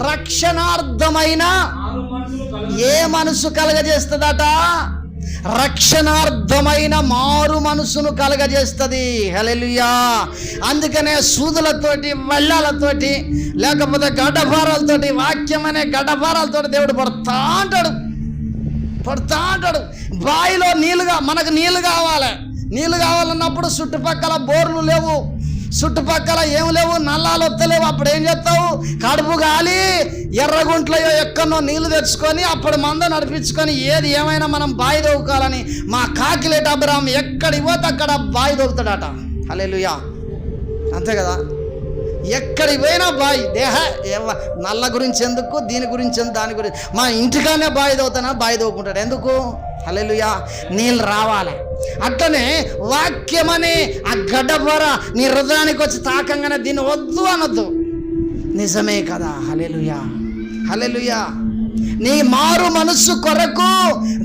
Speaker 1: రక్షణార్థమైన ఏ మనసు కలగజేస్తుందట? రక్షణార్థమైన మారు మనసును కలగజేస్తుంది. హల్లెలూయా. అందుకనే సూదులతోటి, వళ్ళాలతోటి, లేకపోతే గడ్డపారాలతోటి, వాక్యం అనే గడ్డపారాలతోటి దేవుడు పడతా అంటాడు. బావిలో మనకు నీళ్ళు కావాలి. నీళ్ళు కావాలన్నప్పుడు చుట్టుపక్కల బోర్లు లేవు, చుట్టుపక్కల ఏం లేవు, నల్లాలు వస్తలేవు. అప్పుడు ఏం చేస్తావు? కడుపు గాలి ఎర్రగుంట్లో ఎక్కడో నీళ్లు తెచ్చుకొని అప్పుడు మంద నడిపించుకొని ఏది ఏమైనా మనం బావి దొవ్వుకోవాలని మా కాకిలేట అబ్రాహం ఎక్కడికి పోతే అక్కడ బావి దొవ్వుతాడట. హల్లెలూయా. అంతే కదా, ఎక్కడికి పోయినా బావి. నల్ల గురించి ఎందుకు, దీని గురించి ఎందుకు, దాని గురించి. మా ఇంటికానే బావి దవ్వుతానా, బావి దవ్వుకుంటాడు. ఎందుకు? హల్లెలూయా. నీళ్ళు రావాలి. అట్లనే వాక్యం అనే ఆ గడ్డపర నీ హృదయానికి వచ్చి తాకంగానే దీన్ని వద్దు అనొద్దు. నిజమే కదా. హల్లెలూయా, హల్లెలూయా. నీ మారు మనస్సు కొరకు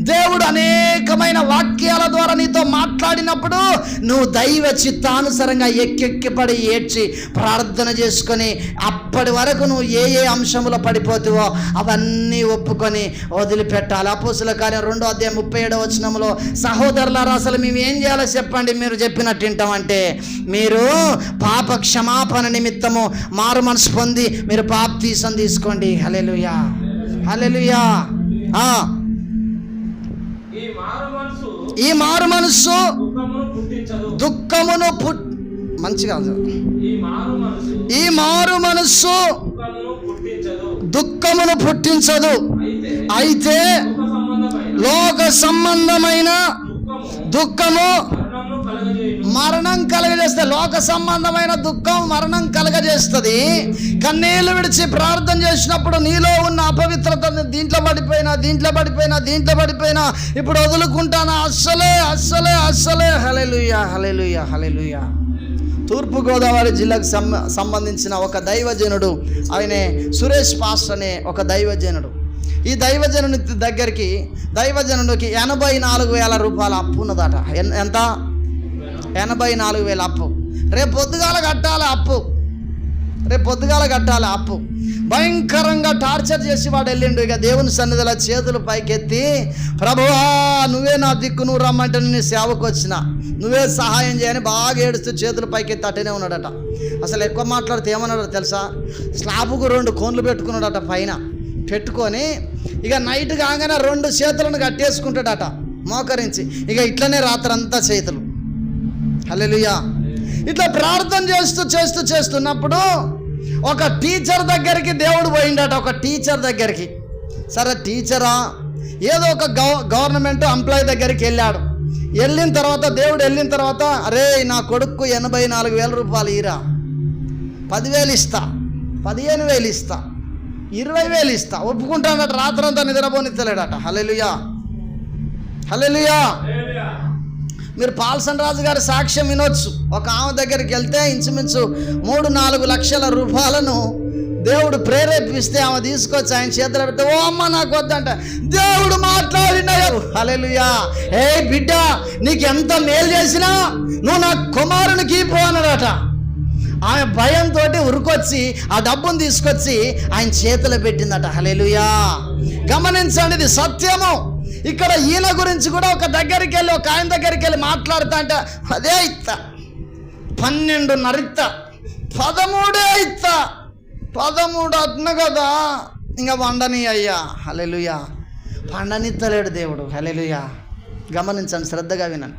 Speaker 1: దేవుడు అనేకమైన వాక్యాల ద్వారా నీతో మాట్లాడినప్పుడు నువ్వు దైవ చిత్తానుసారంగా ఎక్కెక్కిపడి ఏడ్చి ప్రార్థన చేసుకొని అప్పటి వరకు నువ్వు ఏ ఏ అంశంలో పడిపోతావో అవన్నీ ఒప్పుకొని వదిలిపెట్టాలి. అపోస్తుల కార్యం 2వ అధ్యాయం 37వ వచనంలో, సహోదరులారా అసలు మేము ఏం చేయాలో చెప్పండి, మీరు చెప్పినట్టు వింటామంటే మీరు పాప క్షమాపణ నిమిత్తము మారు మనసు పొంది మీరు బాప్తీసం తీసుకోండి. హల్లెలూయా, హల్లెలూయా. ఈ మారు మనస్సు దుఃఖమును మంచిగా ఈ మారు మనస్సు దుఃఖమును పుట్టించదు. అయితే లోక సంబంధమైన దుఃఖము మరణం కలగజేస్తే, లోక సంబంధమైన దుఃఖం మరణం కలగజేస్తుంది. కన్నీళ్ళు విడిచి ప్రార్థన చేసినప్పుడు నీలో ఉన్న అపవిత్రత దీంట్లో పడిపోయినా ఇప్పుడు వదులుకుంటానా? అస్సలే. హల్లెలూయా, హల్లెలూయా, హల్లెలూయా. తూర్పుగోదావరి జిల్లాకు సంబంధించిన ఒక దైవజనుడు, ఆయనే సురేష్ పాస్టర్ అనే ఒక దైవజనుడు. ఈ దైవజనుని దగ్గరికి దైవజనుడికి 84,000 రూపాయల అప్పు ఉన్నదట. ఎంత? 84,000 అప్పు. రేపు పొద్దుగాల కట్టాలి అప్పు. భయంకరంగా టార్చర్ చేసి వాడు వెళ్ళిండు. ఇక దేవుని సన్నిధిలో చేతులు పైకెత్తి, ప్రభువా నువ్వే నా దిక్కు, నువ్వు రమ్మంటే నేను సేవకు వచ్చిన, నువ్వే సహాయం చేయని బాగా ఏడుస్తూ చేతులు పైకెత్తి అట్టనే ఉన్నాడట. అసలు ఎక్కువ మాట్లాడితే ఏమన్నాడో తెలుసా? స్లాబుకు 2 కోన్లు పెట్టుకున్నాడట పైన పెట్టుకొని, ఇక నైట్ కాగానే 2 చేతులను కట్టేసుకుంటాడట మోకరించి. ఇక ఇట్లనే రాత్రంతా చేతులు. హల్లెలూయా. ఇట్లా ప్రార్థన చేస్తున్నప్పుడు ఒక టీచర్ దగ్గరికి దేవుడు పోయిండట. ఒక టీచర్ దగ్గరికి. సరే టీచరా ఏదో ఒక గవర్నమెంట్ ఎంప్లాయీ దగ్గరికి వెళ్ళాడు. దేవుడు వెళ్ళిన తర్వాత అరే నా కొడుకు 84,000 రూపాయలు ఇరా, 10,000 ఇస్తా, 15,000 ఇస్తా, 20,000 ఇస్తా, ఒప్పుకుంటాడట. రాత్రంతా నిద్రపోనిత్తలేడట. హల్లెలూయా, హల్లెలూయా. మీరు పాల్సన్ రాజు గారి సాక్ష్యం వినొచ్చు. ఒక ఆమె దగ్గరికి వెళ్తే ఇంచుమించు 3-4 లక్షల రూపాయలను దేవుడు ప్రేరేపిస్తే ఆమె తీసుకొచ్చి ఆయన చేతిలో పెడితే, ఓ అమ్మ నాకు వద్దంట. దేవుడు మాట్లాడినాడు. హల్లెలూయా. ఏ బిడ్డ, నీకు ఎంత మేలు చేసినా నువ్వు నా కుమారునికి పోనడట. ఆమె భయంతో ఉరుకొచ్చి ఆ డబ్బును తీసుకొచ్చి ఆయన చేతిలో పెట్టిందట. హల్లెలూయా. గమనించండి, ఇది సత్యము. ఇక్కడ ఈయన గురించి కూడా ఒక ఆయన దగ్గరికి వెళ్ళి మాట్లాడుతా అంటే అదే ఇత్తా, 12.5 ఇత్తా, 13 ఇత్తా, 13 అట్ను కదా, ఇంకా వండని అయ్యా. హల్లెలూయా. పండనిత్తలేడు దేవుడు. హల్లెలూయా. గమనించండి, శ్రద్ధగా వినండి.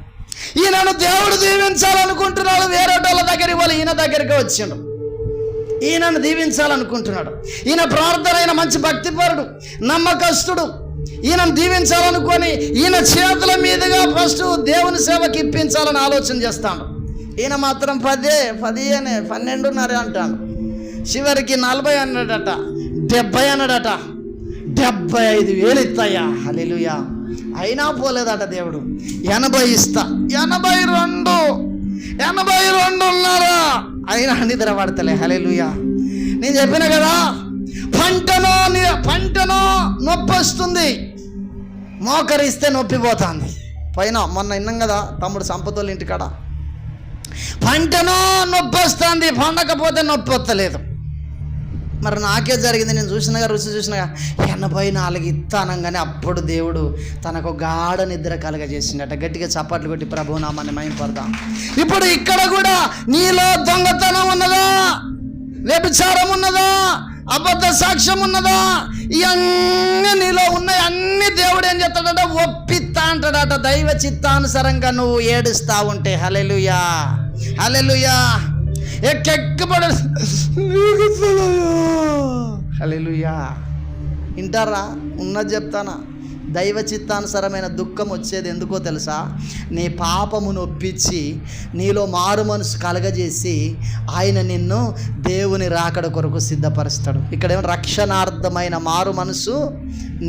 Speaker 1: ఈయనను దేవుడు దీవించాలనుకుంటున్నాడు. వేరే వాళ్ళ దగ్గరికి వాళ్ళు ఈయన దగ్గరికి వచ్చిండు. ఈయనను దీవించాలనుకుంటున్నాడు. ఈయన ప్రార్థన, అయిన మంచి భక్తిపరుడు, నమ్మకస్తుడు. ఈయనను దీవించాలనుకొని ఈయన చేతుల మీదుగా ఫస్ట్ దేవుని సేవకి ఇప్పించాలని ఆలోచన చేస్తాడు. ఈయన మాత్రం 12.5 అంటాడు. చివరికి 40 అన్నాడట, 70 అన్నాడట. 75,000 ఇస్తాయా. హల్లెలూయా. అయినా పోలేదట దేవుడు. 80 ఇస్తా, 82 ఉన్నారా, అయినా నిద్ర పడతలే. హల్లెలూయా. నేను చెప్పిన కదా, పంటనో నొప్పి వస్తుంది, మోకరిస్తే నొప్పి పోతుంది. పైన మొన్న విన్నాం కదా తమ్ముడు సంపదోళ్ళ ఇంటికాడ, పంటనో నొప్పి వస్తుంది, పండకపోతే నొప్పి వస్తలేదు. మరి నాకే జరిగింది. నేను రుచి చూసినగా 84 ఇస్తానంగానే అప్పుడు దేవుడు తనకు గాఢ నిద్ర కలగజేసిండట. గట్టిగా చప్పట్లు కొట్టి ప్రభువు నామాన్ని మహిమపడదాం. ఇప్పుడు ఇక్కడ కూడా నీలో దొంగతనం ఉన్నదా, వ్యభిచారం ఉన్నదా, అబద్ధ సాక్ష్యం ఉన్నదా, ఇవన్నీ నీలో ఉన్నాయి. అన్ని దేవుడు ఏం చేస్తాడట, ఒప్పిస్తా అంటాడట. దైవ చిత్తానుసారంగా నువ్వు ఏడుస్తా ఉంటే. హల్లెలూయా, హల్లెలూయా. ఎక్కెక్కబడ హల్లెలూయా. వింటారా? ఉన్నది చెప్తానా. దైవ చిత్తానుసారమైన దుఃఖం వచ్చేది ఎందుకో తెలుసా? నీ పాపమును ఒప్పించి నీలో మారు మనసు కలగజేసి ఆయన నిన్ను దేవుని రాకడ కొరకు సిద్ధపరుస్తాడు. ఇక్కడేమో రక్షణార్థమైన మారు మనసు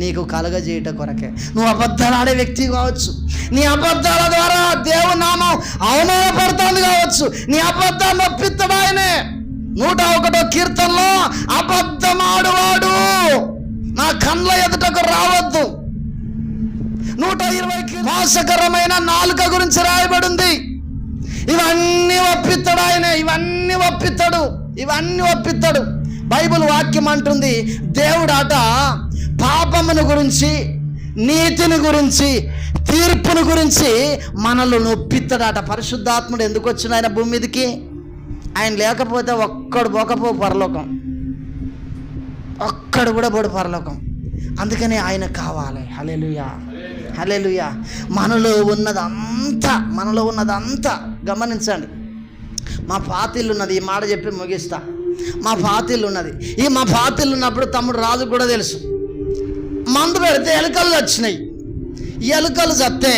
Speaker 1: నీకు కలగజేయట కొరకే. నువ్వు అబద్ధాలు ఆడే వ్యక్తి కావచ్చు, నీ అబద్ధాల ద్వారా దేవుని నామం అవమానపడుతుంది కావచ్చు, నీ అబద్ధాన్ని ఒప్పిస్తాడు ఆయనే. 101వ కీర్తనలో అబద్ధమాడువాడు నా కండ్ల ఎదుటకు రావద్దు. 120 మోసకరమైన నాలుక గురించి రాయబడింది. ఇవన్నీ ఒప్పిస్తాడు ఆయన, ఇవన్నీ ఒప్పిస్తాడు. బైబిల్ వాక్యం అంటుంది, దేవుడాట పాపమును గురించి, నీతిని గురించి, తీర్పును గురించి మనల్ని నొప్పిస్తాడట. పరిశుద్ధాత్ముడు ఎందుకు వచ్చిన ఆయన భూమి మీదకి? ఆయన లేకపోతే ఒక్కడు పోకపో పరలోకం, ఒక్కడు కూడా పోడు పరలోకం. అందుకని ఆయన కావాలి. హల్లెలూయా, హల్లెలూయా. మనలో ఉన్నదంతా గమనించండి. మా పాతిల్లు ఉన్నది, ఈ మాట చెప్పి ముగిస్తా. మా పాతిల్లు ఉన్నది. మా పాతిల్లు ఉన్నప్పుడు తమ్ముడు రాజు కూడా తెలుసు, మందు పెడితే ఎలుకలు వచ్చినాయి. ఎలుకలు చస్తే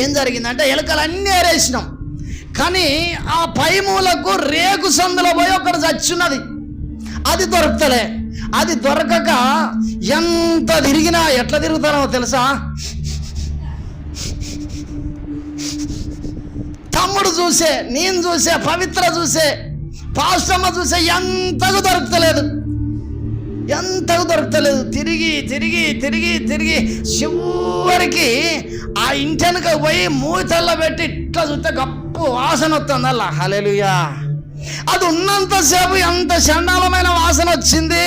Speaker 1: ఏం జరిగిందంటే ఎలుకలు అన్నీ ఏరేసినాం. కానీ ఆ పై మూలకు రేకు సందులో పోయి ఒకటి చచ్చున్నది. అది దొరకలే. అది దొరకక ఎంత తిరిగినా ఎట్లా తిరుగుతానో తెలుసా? తమ్ముడు చూసే, నేను చూసే, పవిత్ర చూసే, పాస్టమ్మ చూసే, ఎంతకు దొరకలేదు. తిరిగి చివరికి ఆ ఇంటెనక పోయి మూతల్లో పెట్టి ఇట్లా చూస్తే గప్పు వాసన వస్తుంది. అలా హల్లెలూయా. అది ఉన్నంతసేపు ఎంత చండాలమైన వాసన వచ్చింది.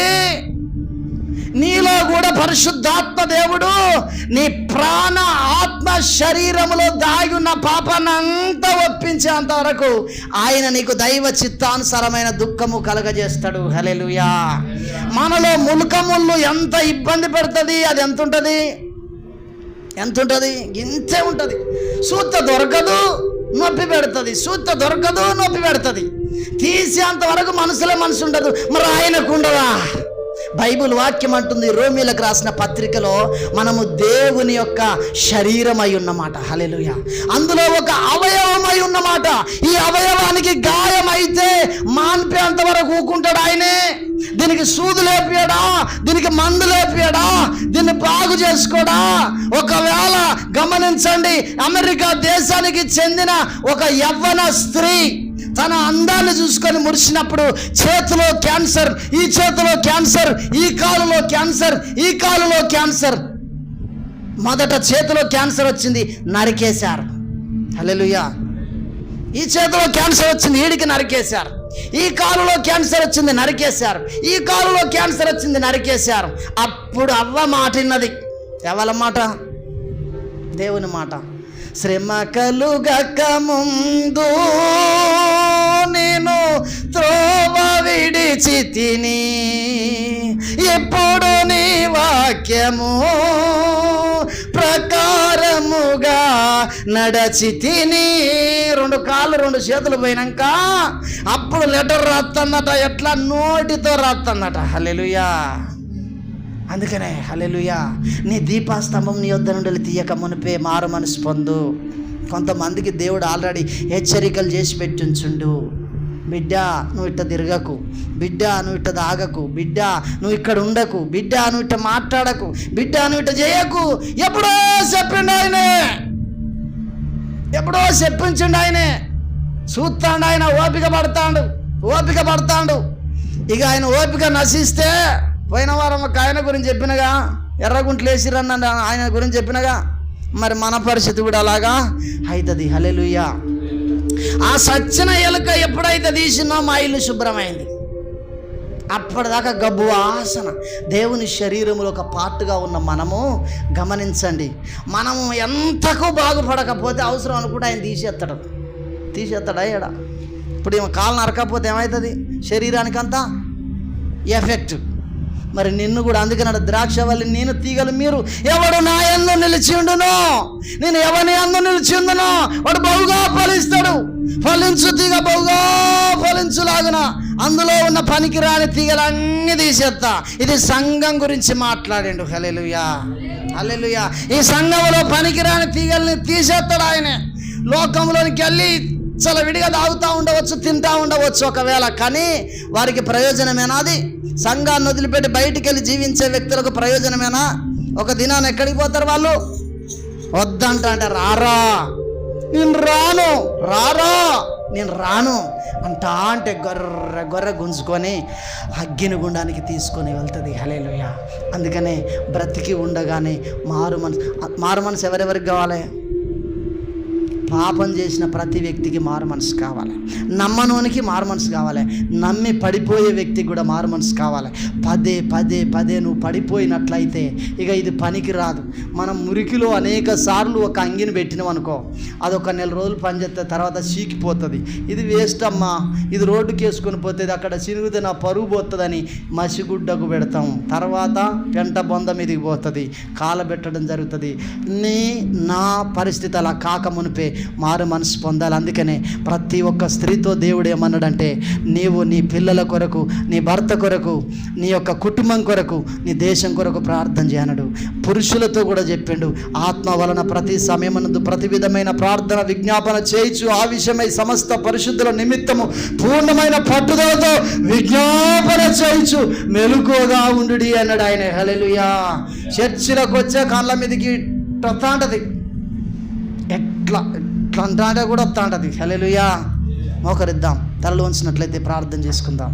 Speaker 1: నీలో కూడా పరిశుద్ధాత్మ దేవుడు నీ ప్రాణ ఆత్మ శరీరములో దాగి ఉన్న పాపాన్నంతా ఒప్పించేంత వరకు ఆయన నీకు దైవ చిత్తానుసారమైన దుఃఖము కలగజేస్తాడు. హల్లెలూయా. మనలో ముల్కముళ్ళు ఎంత ఇబ్బంది పెడుతుంది, అది ఎంత ఉంటుంది, ఇంతే ఉంటుంది. సూత దొరకదు, నొప్పి పెడుతుంది, సూత దొరకదు, నొప్పి పెడుతుంది. తీసేంత వరకు మనసులో మనసు ఉండదు. మరి ఆయనకు ఉండదా? బైబిల్ వాక్యం అంటుంది, రోమీలకు రాసిన పత్రికలో, మనము దేవుని యొక్క శరీరమై ఉన్నమాట. హల్లెలూయా. అందులో ఒక అవయవమై ఉన్నమాట. ఈ అవయవానికి గాయమైతే మాన్పేంత వరకు ఊకుంటాడు ఆయనే. దీనికి సూదు లేపియాడా, దీనికి మందు లేపియాడా, దీన్ని బాగు చేసుకోడా? ఒకవేళ గమనించండి, అమెరికా దేశానికి చెందిన ఒక యవ్వన స్త్రీ తన అందాన్ని చూసుకొని మురిసినప్పుడు చేతిలో క్యాన్సర్, ఈ చేతిలో క్యాన్సర్, ఈ కాలులో క్యాన్సర్, ఈ కాలులో క్యాన్సర్. మొదట చేతిలో క్యాన్సర్ వచ్చింది, నరికేశారు. హల్లెలూయా. ఈ చేతిలో క్యాన్సర్ వచ్చింది, ఈడికి నరికేశారు. ఈ కాలులో క్యాన్సర్ వచ్చింది, నరికేశారు. ఈ కాలులో క్యాన్సర్ వచ్చింది, నరికేశారు. అప్పుడు అవ్వ మాట విన్నది. ఎవరి మాట? దేవుని మాట. శ్రమ కలుగక ముందు నేను త్రోవ విడిచి తిని, ఇప్పుడు నీ వాక్యము ప్రకారముగా నడచి తిని. 2 కాళ్ళు 2 చేతులు పోయినాక అప్పుడు లెటర్ రాస్తుందట. ఎట్లా? నోటితో రాస్తుందట. హల్లెలూయా. అందుకనే హల్లెలూయా, నీ దీపాస్తంభం నీ యొద్ద నుండి తీయక మునిపే మారు మనసు పొందు. కొంతమందికి దేవుడు ఆల్రెడీ హెచ్చరికలు చేసి పెట్టించుండు. బిడ్డ నువ్వు ఇట్ట తిరగకు, బిడ్డ నువ్వు ఇట్ట తాగకు, బిడ్డ నువ్వు ఇక్కడ ఉండకు, బిడ్డ నువ్వు ఇట్ట మాట్లాడకు, బిడ్డ నువ్వు ఇట్ట చేయకు. ఎప్పుడో చెప్పిండు ఆయనే, ఎప్పుడో చెప్పించిండు ఆయనే. చూస్తాడు ఆయన, ఓపిక పడతాడు. ఇక ఆయన ఓపిక నశిస్తే, పోయిన వారం ఒక ఆయన గురించి చెప్పినగా, ఎర్రగుంట్లు వేసిరన్న ఆయన గురించి చెప్పినగా, మరి మన పరిస్థితి కూడా అలాగా అవుతుంది. హల్లెలూయా. ఆ సచ్చిన ఎలుక ఎప్పుడైతే తీసినో మా ఇల్లు శుభ్రమైంది. అప్పటిదాకా గబ్బు వాసన. దేవుని శరీరంలో ఒక పార్ట్గా ఉన్న మనము గమనించండి, మనము ఎంతకు బాగుపడకపోతే అవసరం అనుకుంటే ఆయన తీసేస్తాడా ఏడా? ఇప్పుడు ఏమో కాలు నరకపోతే ఏమవుతుంది? శరీరానికంతా ఎఫెక్ట్. మరి నిన్ను కూడా అందుకన్నాడు, ద్రాక్షవల్లి నేను తీగలు మీరు, ఎవడు నా యందు నిలిచి ఉండునో, నేను ఎవని యందు నిలిచి ఉండునో వాడు బహుగా ఫలిస్తాడు. ఫలించు తీగ బహుగా ఫలించులాగున అందులో ఉన్న పనికిరాని తీగలన్నీ తీసేస్తా. ఇది సంఘం గురించి మాట్లాడిండు. హల్లెలూయా. హల్లెలూయా. ఈ సంఘంలో పనికిరాని తీగల్ని తీసేస్తాడు ఆయనే. లోకంలోనికి వెళ్ళి చాలా విడిగా తాగుతూ ఉండవచ్చు, తింటూ ఉండవచ్చు ఒకవేళ, కానీ వారికి ప్రయోజనమేనా? అది సంఘాన్ని వదిలిపెట్టి బయటికి వెళ్ళి జీవించే వ్యక్తులకు ప్రయోజనమేనా? ఒక దినాన్ని ఎక్కడికి పోతారు వాళ్ళు? వద్దంట అంటే రారా, నేను రాను అంటా అంటే గొర్రె గుంజుకొని అగ్గిని గుండానికి తీసుకొని వెళ్తుంది. హల్లెలూయా. అందుకనే బ్రతికి ఉండగానే మారు మనసు ఎవరెవరికి కావాలి? పాపం చేసిన ప్రతి వ్యక్తికి మారు మనసు కావాలి. నమ్మనోనికి మారు మనసు కావాలి. నమ్మి పడిపోయే వ్యక్తికి కూడా మారు మనసు కావాలి. పదే నువ్వు పడిపోయినట్లయితే ఇక ఇది పనికి రాదు. మనం మురికిలో అనేక సార్లు ఒక అంగిని పెట్టినాం అనుకో, అదొక నెల రోజులు పనిచేస్తే తర్వాత చీకిపోతుంది. ఇది వేస్ట్ అమ్మా, ఇది రోడ్డుకి వేసుకొని పోతుంది, అక్కడ చినిగితే నా పరుగు పోతుందని మసిగుడ్డకు పెడతాం. తర్వాత పెంట బొంద మీదకి పోతుంది, కాలబెట్టడం జరుగుతుంది. నా పరిస్థితి అలా కాక మునిపే మారు మనసు పొందాలి. అందుకనే ప్రతి ఒక్క స్త్రీతో దేవుడు ఏమన్నాడంటే, నీవు నీ పిల్లల కొరకు, నీ భర్త కొరకు, నీ యొక్క కుటుంబం కొరకు, నీ దేశం కొరకు ప్రార్థన చేయనడు. పురుషులతో కూడా చెప్పిండు, ఆత్మ వలన ప్రతి సమయమునందు ప్రతి విధమైన ప్రార్థన విజ్ఞాపన చేయొచ్చు, ఆ విషయమై సమస్త పరిశుద్ధుల నిమిత్తము పూర్ణమైన పట్టుదలతో విజ్ఞాపన చేయొచ్చు, మెలకువగా ఉండుడి అన్నాడు ఆయన. హల్లెలూయా. చర్చిలకు వచ్చే కాళ్ళ మీదకి వస్తా ఉంటుంది, ఎట్లా అంటే కూడా వస్తా ఉంటుంది. హల్లెలూయా. మోకరిద్దాం, తలలు వంచినట్లయితే ప్రార్థన చేసుకుందాం.